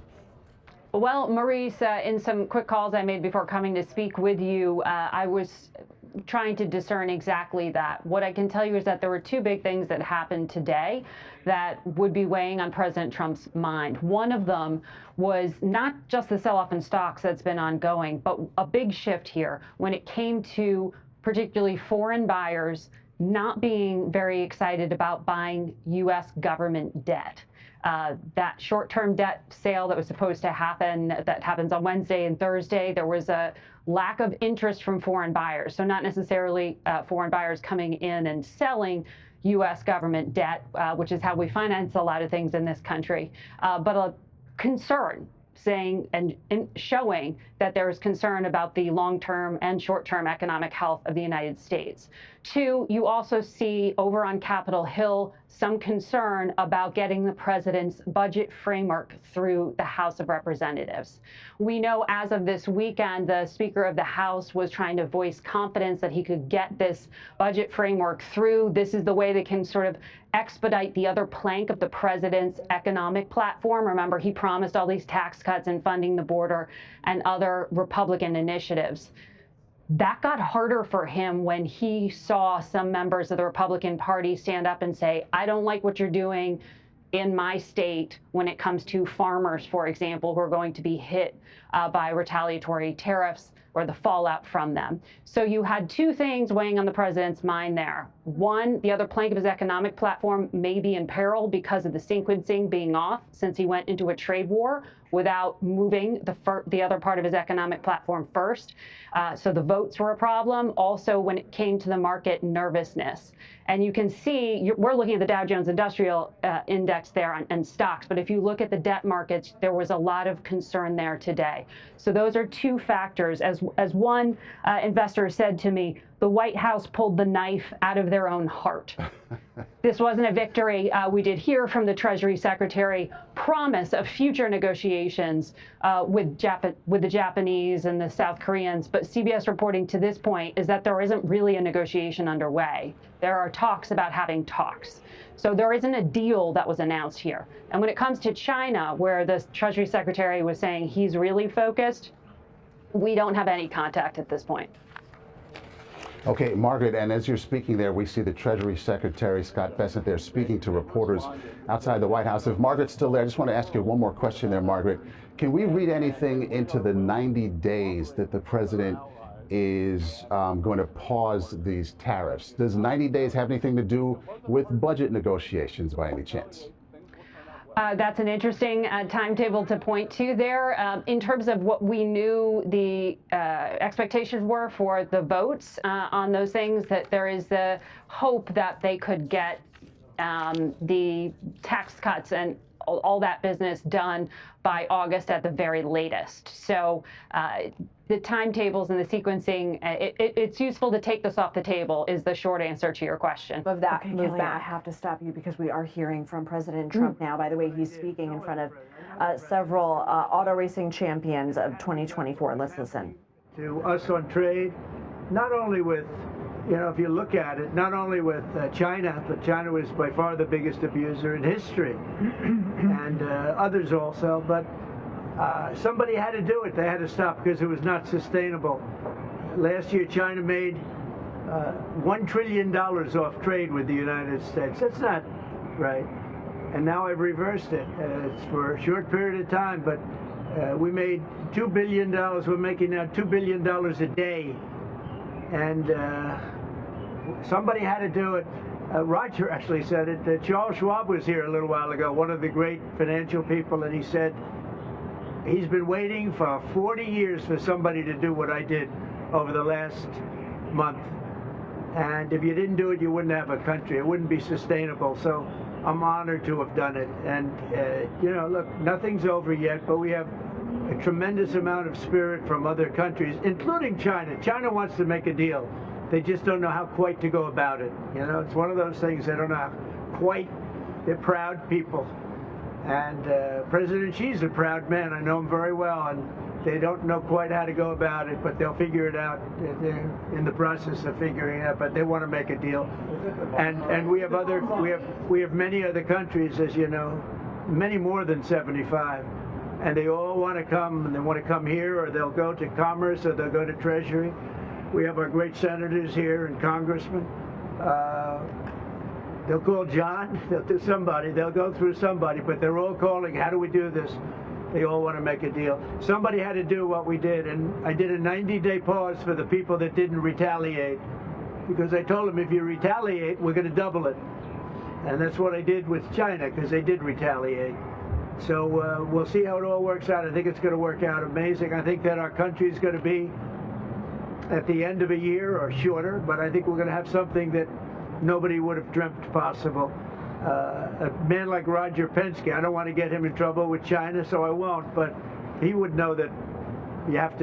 Well, Maurice, in some quick calls I made before coming to speak with you, I was trying to discern exactly that. What I can tell you is that there were two big things that happened today that would be weighing on President Trump's mind. One of them was not just the sell-off in stocks that's been ongoing, but a big shift here when it came to particularly foreign buyers not being very excited about buying U.S. government debt. That short-term debt sale that was supposed to happen, that happens on Wednesday and Thursday, there was a lack of interest from foreign buyers. So not necessarily foreign buyers coming in and selling U.S. government debt, which is how we finance a lot of things in this country, but a concern. saying and showing that there is concern about the long-term and short-term economic health of the United States. Two, you also see over on Capitol Hill some concern about getting the president's budget framework through the House of Representatives. We know as of this weekend, the Speaker of the House was trying to voice confidence that he could get this budget framework through. This is the way that can sort of expedite the other plank of the president's economic platform. Remember, he promised all these tax cuts and funding the border and other Republican initiatives. That got harder for him when he saw some members of the Republican Party stand up and say, I don't like what you're doing in my state when it comes to farmers, for example, who are going to be hit by retaliatory tariffs or the fallout from them. So you had two things weighing on the president's mind there. One, the other plank of his economic platform may be in peril because of the sequencing being off since he went into a trade war without moving the other part of his economic platform first. So the votes were a problem. Also, when it came to the market nervousness. And you can see, we're looking at the Dow Jones Industrial Index there and stocks, but if you look at the debt markets, there was a lot of concern there today. So those are two factors. As one investor said to me, the White House pulled the knife out of their own heart. This wasn't a victory. We did hear from the Treasury Secretary promise of future negotiations with the Japanese and the South Koreans, but CBS reporting to this point is that there isn't really a negotiation underway. There are talks about having talks. So there isn't a deal that was announced here. And when it comes to China, where the Treasury Secretary was saying he's really focused, we don't have any contact at this point. Okay, Margaret, and as you're speaking there, we see the Treasury Secretary, Scott Bessent, there speaking to reporters outside the White House. If Margaret's still there, I just want to ask you one more question there, Margaret. Can we read anything into the 90 days that the president is going to pause these tariffs? Does 90 days have anything to do with budget negotiations by any chance? That's an interesting timetable to point to there. In terms of what we knew the expectations were for the votes on those things, that there is the hope that they could get the tax cuts and all that business done by August at the very latest. So the timetables and the sequencing, it's useful to take this off the table is the short answer to your question. Of that move back. I have to stop you because we are hearing from President Trump now. By the way, he's speaking in front of several auto racing champions of 2024. Let's listen. To us on trade, not only with, if you look at it, not only with China, but China was by far the biggest abuser in history, and others also, but somebody had to do it. They had to stop because it was not sustainable. Last year, China made $1 trillion off trade with the United States. That's not right. And now I've reversed it. It's for a short period of time, but we made $2 billion. We're making now $2 billion a day. And somebody had to do it. Roger actually said it. Charles Schwab was here a little while ago, one of the great financial people, and he said he's been waiting for 40 years for somebody to do what I did over the last month. And if you didn't do it, you wouldn't have a country. It wouldn't be sustainable. So I'm honored to have done it. And, look, nothing's over yet, but we have a tremendous amount of spirit from other countries, including China. China wants to make a deal. They just don't know how quite to go about it. It's one of those things they don't know how quite. They're proud people. And President Xi's a proud man. I know him very well, and they don't know quite how to go about it, but they'll figure it out. They're in the process of figuring it out, but they want to make a deal. And we have many other countries, as you know, many more than 75. And they all want to come, and they want to come here, or they'll go to Commerce, or they'll go to Treasury. We have our great senators here and congressmen. They'll call John, they'll do somebody, they'll go through somebody, but they're all calling, how do we do this? They all want to make a deal. Somebody had to do what we did, and I did a 90-day pause for the people that didn't retaliate, because I told them if you retaliate, we're going to double it. And that's what I did with China, because they did retaliate. So we'll see how it all works out. I think it's going to work out amazing. I think that our country is going to be at the end of a year or shorter, but I think we're going to have something that nobody would have dreamt possible. A man like Roger Penske, I don't want to get him in trouble with China, so I won't, but he would know that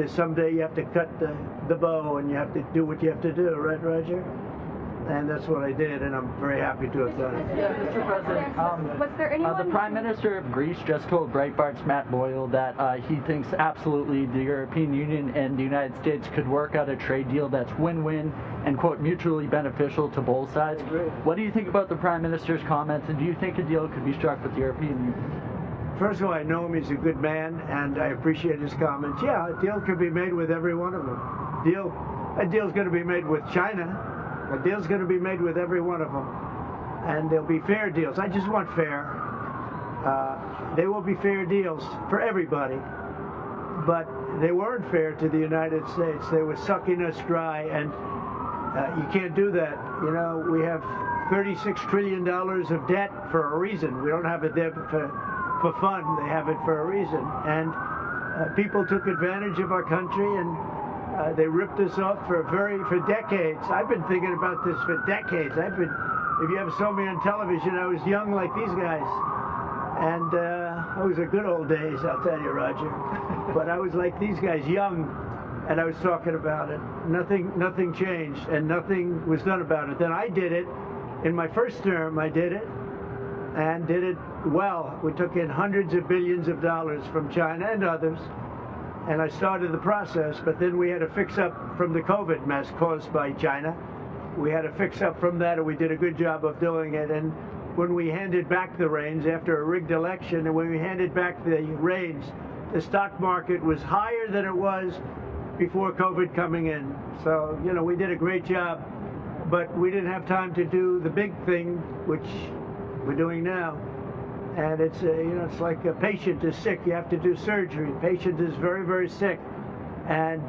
someday you have to cut the bow and you have to do what you have to do, right, Roger? And that's what I did, and I'm very happy to have done it. Mr. President, Was there anyone the Prime Minister of Greece just told Breitbart's Matt Boyle that he thinks absolutely the European Union and the United States could work out a trade deal that's win-win and, quote, mutually beneficial to both sides. What do you think about the Prime Minister's comments, and do you think a deal could be struck with the European Union? First of all, I know him, he's a good man, and I appreciate his comments. Yeah, a deal could be made with every one of them. A deal's going to be made with China. A deal's going to be made with every one of them, and there'll be fair deals. I just want fair. There will be fair deals for everybody, but they weren't fair to the United States. They were sucking us dry, and you can't do that. You know, we have $36 trillion of debt for a reason. We don't have it there for fun. They have it for a reason, and people took advantage of our country, and they ripped us off for decades. I've been thinking about this for decades. If you ever saw me on television, I was young like these guys. And those are good old days, I'll tell you, Roger. But I was like these guys, young, and I was talking about it. Nothing changed, and nothing was done about it. Then I did it. In my first term, I did it, and did it well. We took in hundreds of billions of dollars from China and others, and I started the process, but then we had to fix up from the COVID mess caused by China. We had to fix up from that, and we did a good job of doing it. And when we handed back the reins after a rigged election, and when we handed back the reins, the stock market was higher than it was before COVID coming in. So, you know, we did a great job, but we didn't have time to do the big thing, which we're doing now. And it's, it's like a patient is sick, you have to do surgery. Patient is very, very sick. And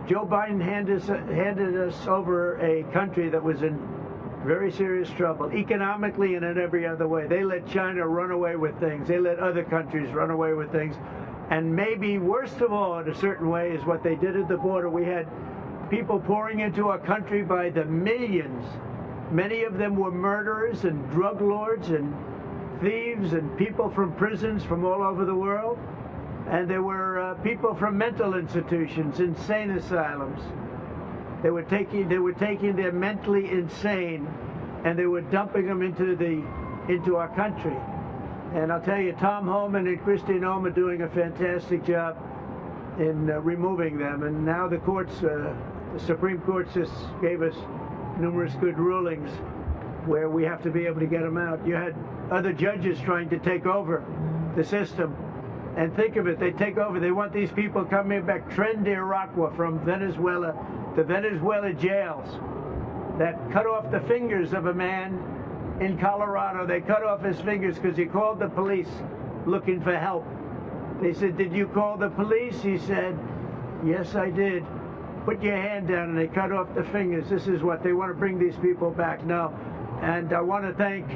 Joe Biden handed us over a country that was in very serious trouble, economically and in every other way. They let China run away with things. They let other countries run away with things. And maybe worst of all, in a certain way, is what they did at the border. We had people pouring into our country by the millions. Many of them were murderers and drug lords and thieves and people from prisons from all over the world. And there were people from mental institutions, insane asylums. They were taking their mentally insane, and they were dumping them into our country. And I'll tell you, Tom Homan and Christine Noem are doing a fantastic job in removing them. And now the courts, the Supreme Court just gave us numerous good rulings where we have to be able to get them out. You had other judges trying to take over the system. And think of it, they take over, they want these people coming back, Tren de Aragua from Venezuela, the Venezuela jails that cut off the fingers of a man in Colorado. They cut off his fingers because he called the police looking for help. They said, "Did you call the police?" He said, "Yes, I did." "Put your hand down," and they cut off the fingers. This is what they want to bring these people back now. And I want to thank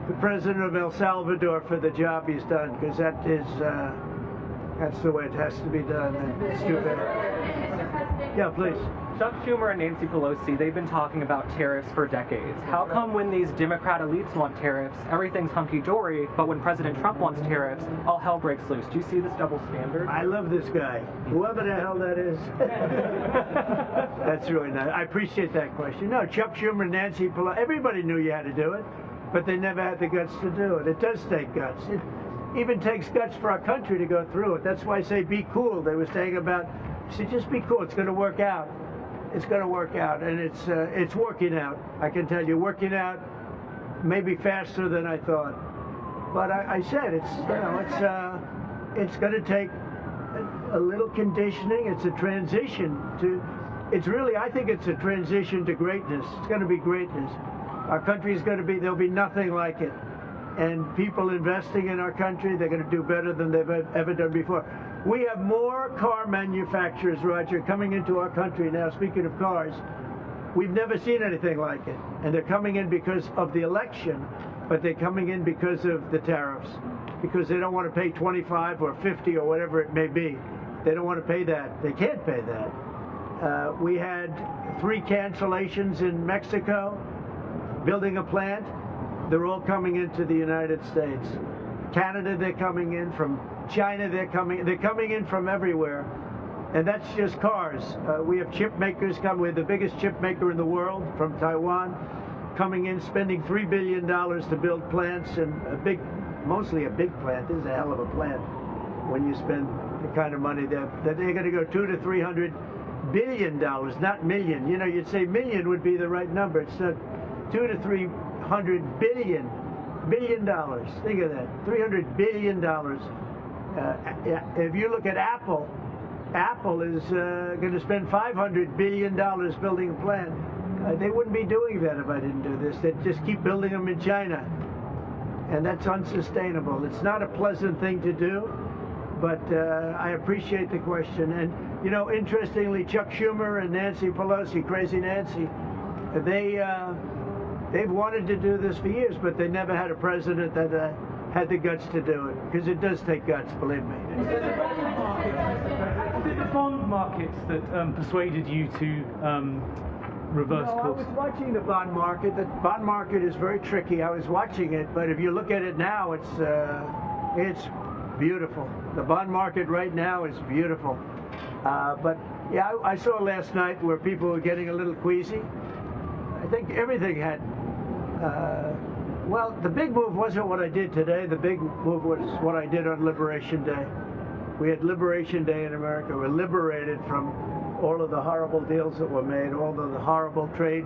the president of El Salvador for the job he's done, because that is that's the way it has to be done. It's too bad. Yeah, please. Chuck Schumer and Nancy Pelosi, they've been talking about tariffs for decades. How come when these Democrat elites want tariffs, everything's hunky-dory, but when President Trump wants tariffs, all hell breaks loose? Do you see this double standard? I love this guy, whoever the hell that is. That's really nice. I appreciate that question. No, Chuck Schumer, Nancy Pelosi, everybody knew you had to do it, but they never had the guts to do it. It does take guts. It even takes guts for our country to go through it. That's why I say be cool. They were saying about, just be cool. It's going to work out. It's going to work out, and it's working out. I can tell you, working out maybe faster than I thought. But I said it's going to take a little conditioning. It's a transition to. It's really, I think it's a transition to greatness. It's going to be greatness. Our country is going to be. There'll be nothing like it. And people investing in our country, they're going to do better than they've ever done before. We have more car manufacturers, Roger, coming into our country now. Speaking of cars, we've never seen anything like it. And they're coming in because of the election, but they're coming in because of the tariffs, because they don't want to pay 25 or 50 or whatever it may be. They don't want to pay that. They can't pay that. We had 3 cancellations in Mexico, building a plant. They're all coming into the United States. Canada, they're coming in from China, they're coming in from everywhere. And that's just cars. We have chip makers come. We're the biggest chip maker in the world from Taiwan, coming in, spending $3 billion to build plants, and mostly a big plant. This is a hell of a plant when you spend the kind of money that they're going to go $200 to $300 billion, not million. You know, you'd say million would be the right number. It's not $200 to $300 billion. Think of that, $300 billion. If you look at Apple is going to spend $500 billion building a plant. They wouldn't be doing that if I didn't do this. They'd just keep building them in China. And that's unsustainable. It's not a pleasant thing to do, but I appreciate the question. And, you know, interestingly, Chuck Schumer and Nancy Pelosi, Crazy Nancy, they've wanted to do this for years, but they never had a president that had the guts to do it, because it does take guts, believe me. Is it the bond markets that persuaded you to reverse course? I was watching the bond market. The bond market is very tricky. I was watching it, but if you look at it now, it's beautiful. The bond market right now is beautiful. But yeah, I saw last night where people were getting a little queasy. I think everything had. Well, the big move wasn't what I did today. The big move was what I did on Liberation Day. We had Liberation Day in America. We're liberated from all of the horrible deals that were made, all of the horrible trade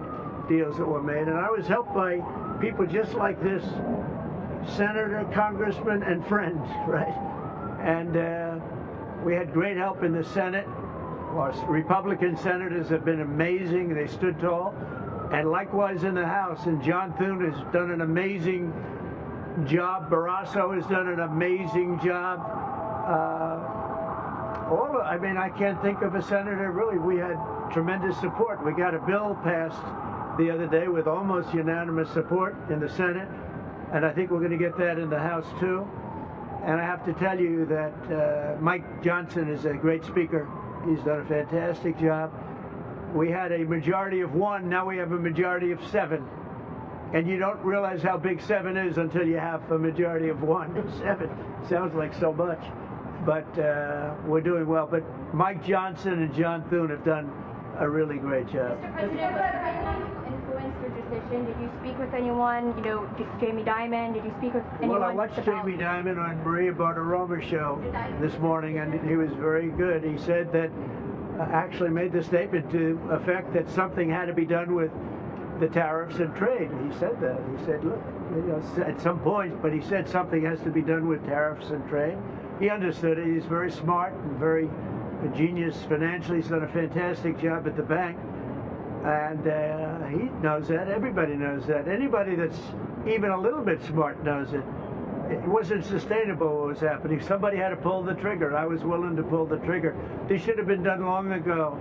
deals that were made. And I was helped by people just like this, senator, congressman, and friends, right? And we had great help in the Senate. Our Republican senators have been amazing. They stood tall. And likewise in the House, and John Thune has done an amazing job. Barrasso has done an amazing job. I mean, I can't think of a senator, really. We had tremendous support. We got a bill passed the other day with almost unanimous support in the Senate, and I think we're going to get that in the House too. And I have to tell you that Mike Johnson is a great speaker. He's done a fantastic job. We had a majority of 1, now we have a majority of 7. And you don't realize how big 7 is until you have a majority of 1. 7 sounds like so much. But we're doing well. But Mike Johnson and John Thune have done a really great job. Mr. President, who influenced your decision? Did you speak with anyone? You know, Jamie Dimon? Did you speak with anyone? Well, I watched Jamie Dimon on Maria Bartiromo's show this morning, and he was very good. He said that actually made the statement to effect that something had to be done with the tariffs and trade. He said that. He said, look, you know, at some point, but he said something has to be done with tariffs and trade. He understood it. He's very smart and very genius financially. He's done a fantastic job at the bank. And he knows that. Everybody knows that. Anybody that's even a little bit smart knows it. It wasn't sustainable what was happening. Somebody had to pull the trigger. I was willing to pull the trigger. This should have been done long ago.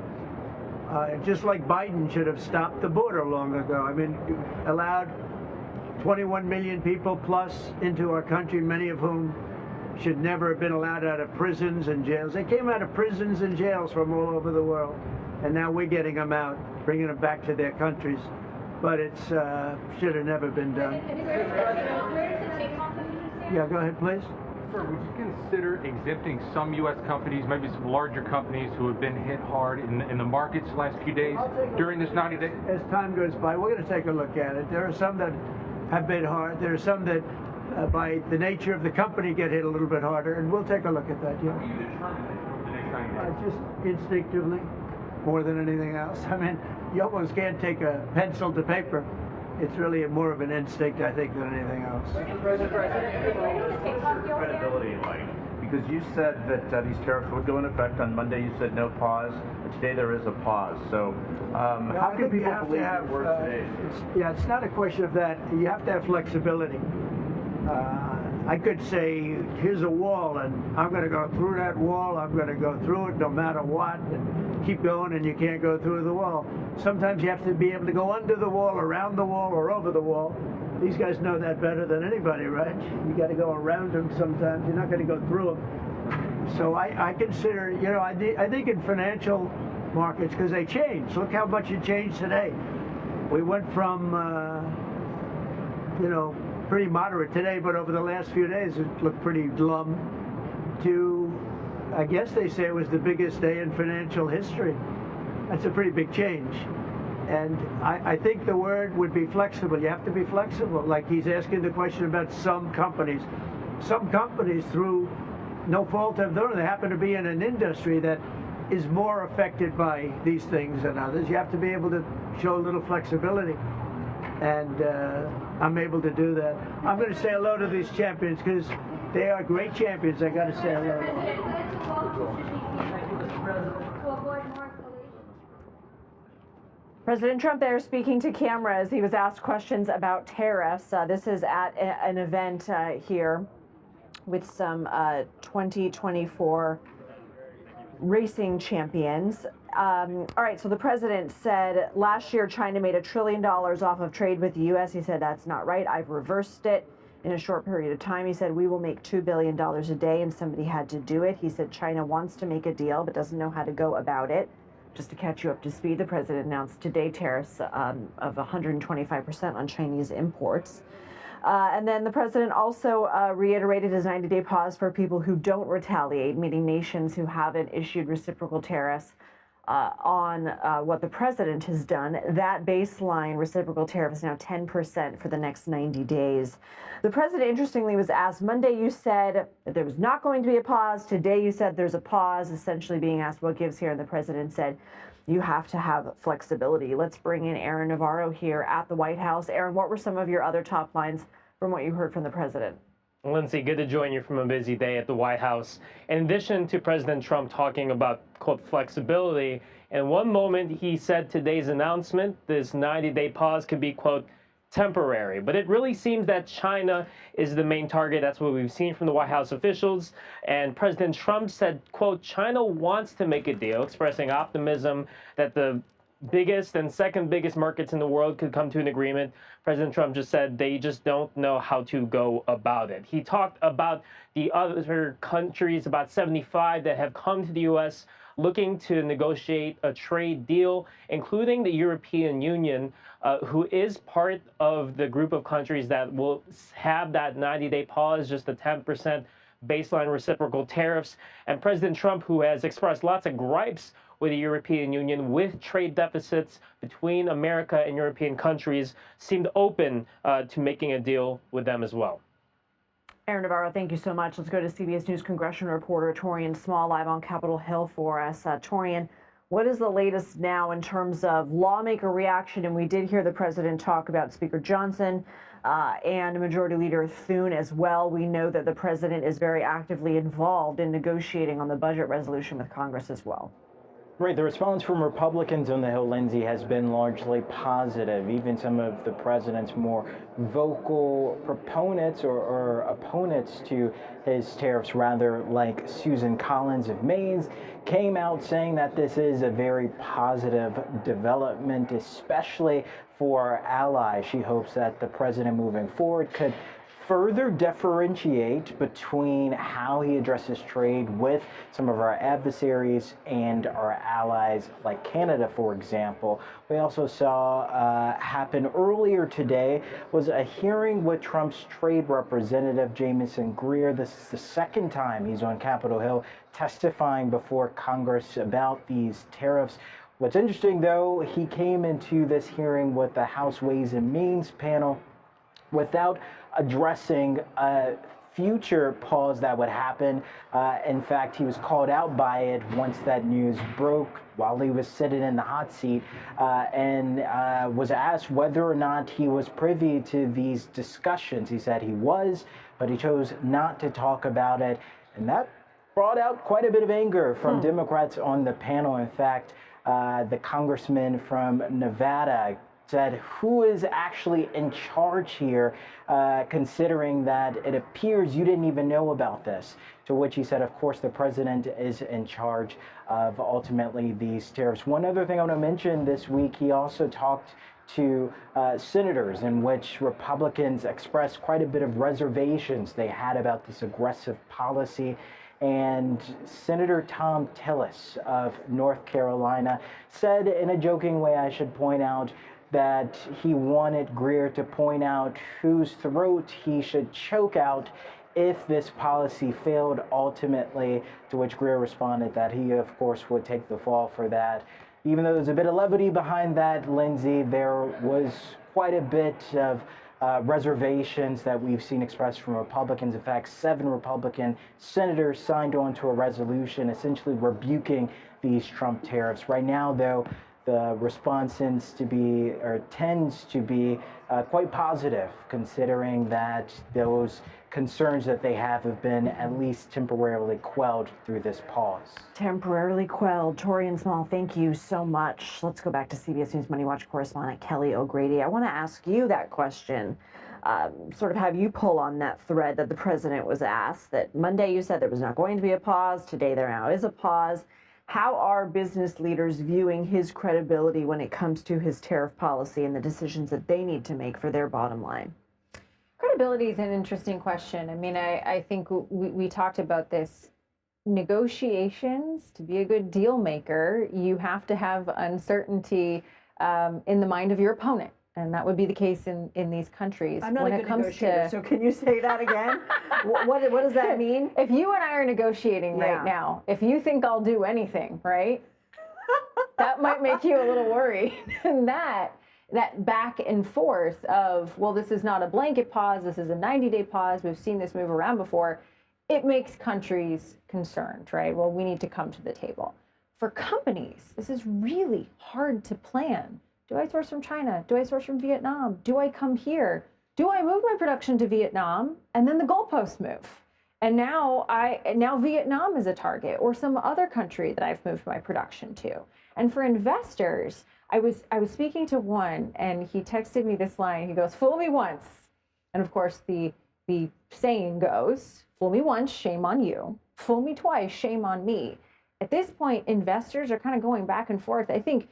Just like Biden should have stopped the border long ago. I mean, allowed 21 million people plus into our country, many of whom should never have been allowed out of prisons and jails. They came out of prisons and jails from all over the world. And now we're getting them out, bringing them back to their countries. But it should have never been done. Yeah, go ahead, please. Sir, would you consider exempting some U.S. companies, maybe some larger companies who have been hit hard in the markets the last few days during this 90 days? As time goes by, we're going to take a look at it. There are some that have been hard. There are some that, by the nature of the company, get hit a little bit harder, and we'll take a look at that, yeah. Will you determine it the next 90 days? Just instinctively, more than anything else. I mean, you almost can't take a pencil to paper. It's really more of an instinct, I think, than anything else. Credibility, like, because you said that these tariffs would go in effect on Monday. You said no pause. Today there is a pause. So how can people believe your word today? It's not a question of that. You have to have flexibility. I could say, here's a wall, and I'm going to go through that wall. I'm going to go through it no matter what, and keep going, and you can't go through the wall. Sometimes you have to be able to go under the wall, around the wall, or over the wall. These guys know that better than anybody, right? You got to go around them sometimes. You're not going to go through them. So I consider, you know, I think in financial markets, because they change. Look how much it changed today. We went from, you know, pretty moderate today, but over the last few days it looked pretty glum. to, I guess they say it was the biggest day in financial history. That's a pretty big change. And I think the word would be flexible. You have to be flexible. Like he's asking the question about some companies. Some companies, through no fault of their own, they happen to be in an industry that is more affected by these things than others. You have to be able to show a little flexibility. And I'm able to do that. I'm going to say hello to these champions because they are great champions. I got to say hello. President Trump there speaking to cameras. He was asked questions about tariffs. This is at an event here with some 2024 racing champions. All right, so the president said last year China made $1 trillion off of trade with the U.S. He said that's not right. I've reversed it in a short period of time. He said we will make $2 billion a day, and somebody had to do it. He said China wants to make a deal but doesn't know how to go about it. Just to catch you up to speed, the president announced today tariffs of 125% on Chinese imports. And then the president also reiterated his 90-day pause for people who don't retaliate, meaning nations who haven't issued reciprocal tariffs on what the president has done. That baseline reciprocal tariff is now 10% for the next 90 days. The president, interestingly, was asked Monday, you said that there was not going to be a pause. Today, you said there's a pause, essentially being asked what gives here. And the president said, you have to have flexibility. Let's bring in Aaron Navarro here at the White House. Aaron, what were some of your other top lines from what you heard from the president? Lindsay, good to join you from a busy day at the White House. In addition to President Trump talking about, quote, flexibility, in one moment he said today's announcement, this 90-day pause could be, quote, temporary. But it really seems that China is the main target. That's what we've seen from the White House officials. And President Trump said, quote, China wants to make a deal, expressing optimism that the biggest and second biggest markets in the world could come to an agreement. President Trump just said they just don't know how to go about it. He talked about the other countries, about 75 that have come to the U.S. looking to negotiate a trade deal, including the European Union, who is part of the group of countries that will have that 90-day pause, just the 10% baseline reciprocal tariffs. And President Trump, who has expressed lots of gripes with the European Union, with trade deficits between America and European countries, seemed open to making a deal with them as well. Aaron Navarro, thank you so much. Let's go to CBS News congressional reporter Torian Small live on Capitol Hill for us. Torian, what is the latest now in terms of lawmaker reaction? And we did hear the president talk about Speaker Johnson and Majority Leader Thune as well. We know that the president is very actively involved in negotiating on the budget resolution with Congress as well. Right, the response from Republicans on the Hill, Lindsay, has been largely positive. Even some of the president's more vocal proponents or opponents to his tariffs, rather, like Susan Collins of Maine, came out saying that this is a very positive development, especially for allies. She hopes that the president moving forward could further differentiate between how he addresses trade with some of our adversaries and our allies, like Canada, for example. We also saw happen earlier today was a hearing with Trump's trade representative, Jamieson Greer. This is the second time he's on Capitol Hill testifying before Congress about these tariffs. What's interesting, though, he came into this hearing with the House Ways and Means panel without addressing a future pause that would happen. In fact, he was called out by it once that news broke while he was sitting in the hot seat and was asked whether or not he was privy to these discussions. He said he was, but he chose not to talk about it. And that brought out quite a bit of anger from Democrats on the panel. In fact, the congressman from Nevada said, who is actually in charge here, considering that it appears you didn't even know about this? To which he said, of course, the president is in charge of ultimately these tariffs. One other thing I want to mention this week, he also talked to senators in which Republicans expressed quite a bit of reservations they had about this aggressive policy. And Senator Thom Tillis of North Carolina said, in a joking way, I should point out, that he wanted Greer to point out whose throat he should choke out if this policy failed ultimately, to which Greer responded that he, of course, would take the fall for that. Even though there's a bit of levity behind that, Lindsay, there was quite a bit of reservations that we've seen expressed from Republicans. In fact, 7 Republican senators signed on to a resolution essentially rebuking these Trump tariffs. Right now, though, the response tends to be quite positive, considering that those concerns that they have been at least temporarily quelled through this pause. Temporarily quelled. Torian Small, thank you so much. Let's go back to CBS News Money Watch correspondent Kelly O'Grady. I want to ask you that question, sort of have you pull on that thread that the president was asked, that Monday you said there was not going to be a pause, today there now is a pause. How are business leaders viewing his credibility when it comes to his tariff policy and the decisions that they need to make for their bottom line? Credibility is an interesting question. I mean, I think we talked about this. Negotiations, to be a good deal maker, you have to have uncertainty in the mind of your opponent. And that would be the case in these countries. I'm not when a good negotiator, so can you say that again? what does that mean? If you and I are negotiating right now, if you think I'll do anything, right, that might make you a little worried. And that back and forth of, well, this is not a blanket pause, this is a 90-day pause, we've seen this move around before, it makes countries concerned, right? Well, we need to come to the table. For companies, this is really hard to plan. Do I source from China? Do I source from Vietnam? Do I come here? Do I move my production to Vietnam? And then the goalposts move. And now Vietnam is a target, or some other country that I've moved my production to. And for investors, I was speaking to one, and he texted me this line. He goes, "Fool me once." And of course, the saying goes, "Fool me once, shame on you. Fool me twice, shame on me." At this point, investors are kind of going back and forth. I think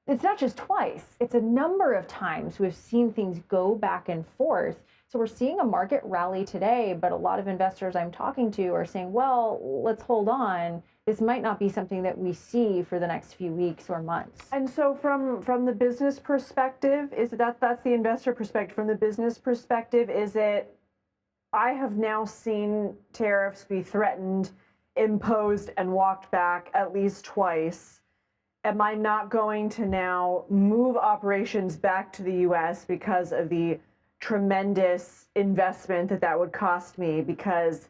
it's not just twice, it's a number of times we've seen things go back and forth. So we're seeing a market rally today, but a lot of investors I'm talking to are saying, well, let's hold on. This might not be something that we see for the next few weeks or months. And so from the business perspective, that's the investor perspective. From the business perspective, is it, I have now seen tariffs be threatened, imposed, and walked back at least twice. Am I not going to now move operations back to the U.S. because of the tremendous investment that would cost me? Because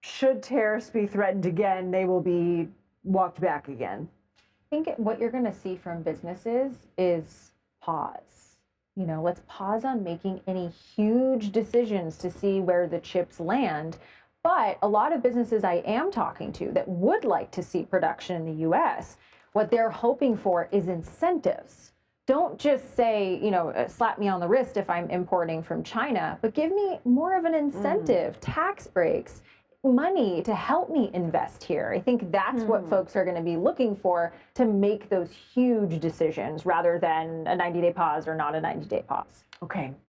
should tariffs be threatened again, they will be walked back again. I think what you're going to see from businesses is pause. You know, let's pause on making any huge decisions to see where the chips land. But a lot of businesses I am talking to that would like to see production in the U.S., what they're hoping for is incentives. Don't just say, you know, slap me on the wrist if I'm importing from China, but give me more of an incentive, tax breaks, money to help me invest here. I think that's what folks are going to be looking for to make those huge decisions rather than a 90-day pause or not a 90-day pause. Okay.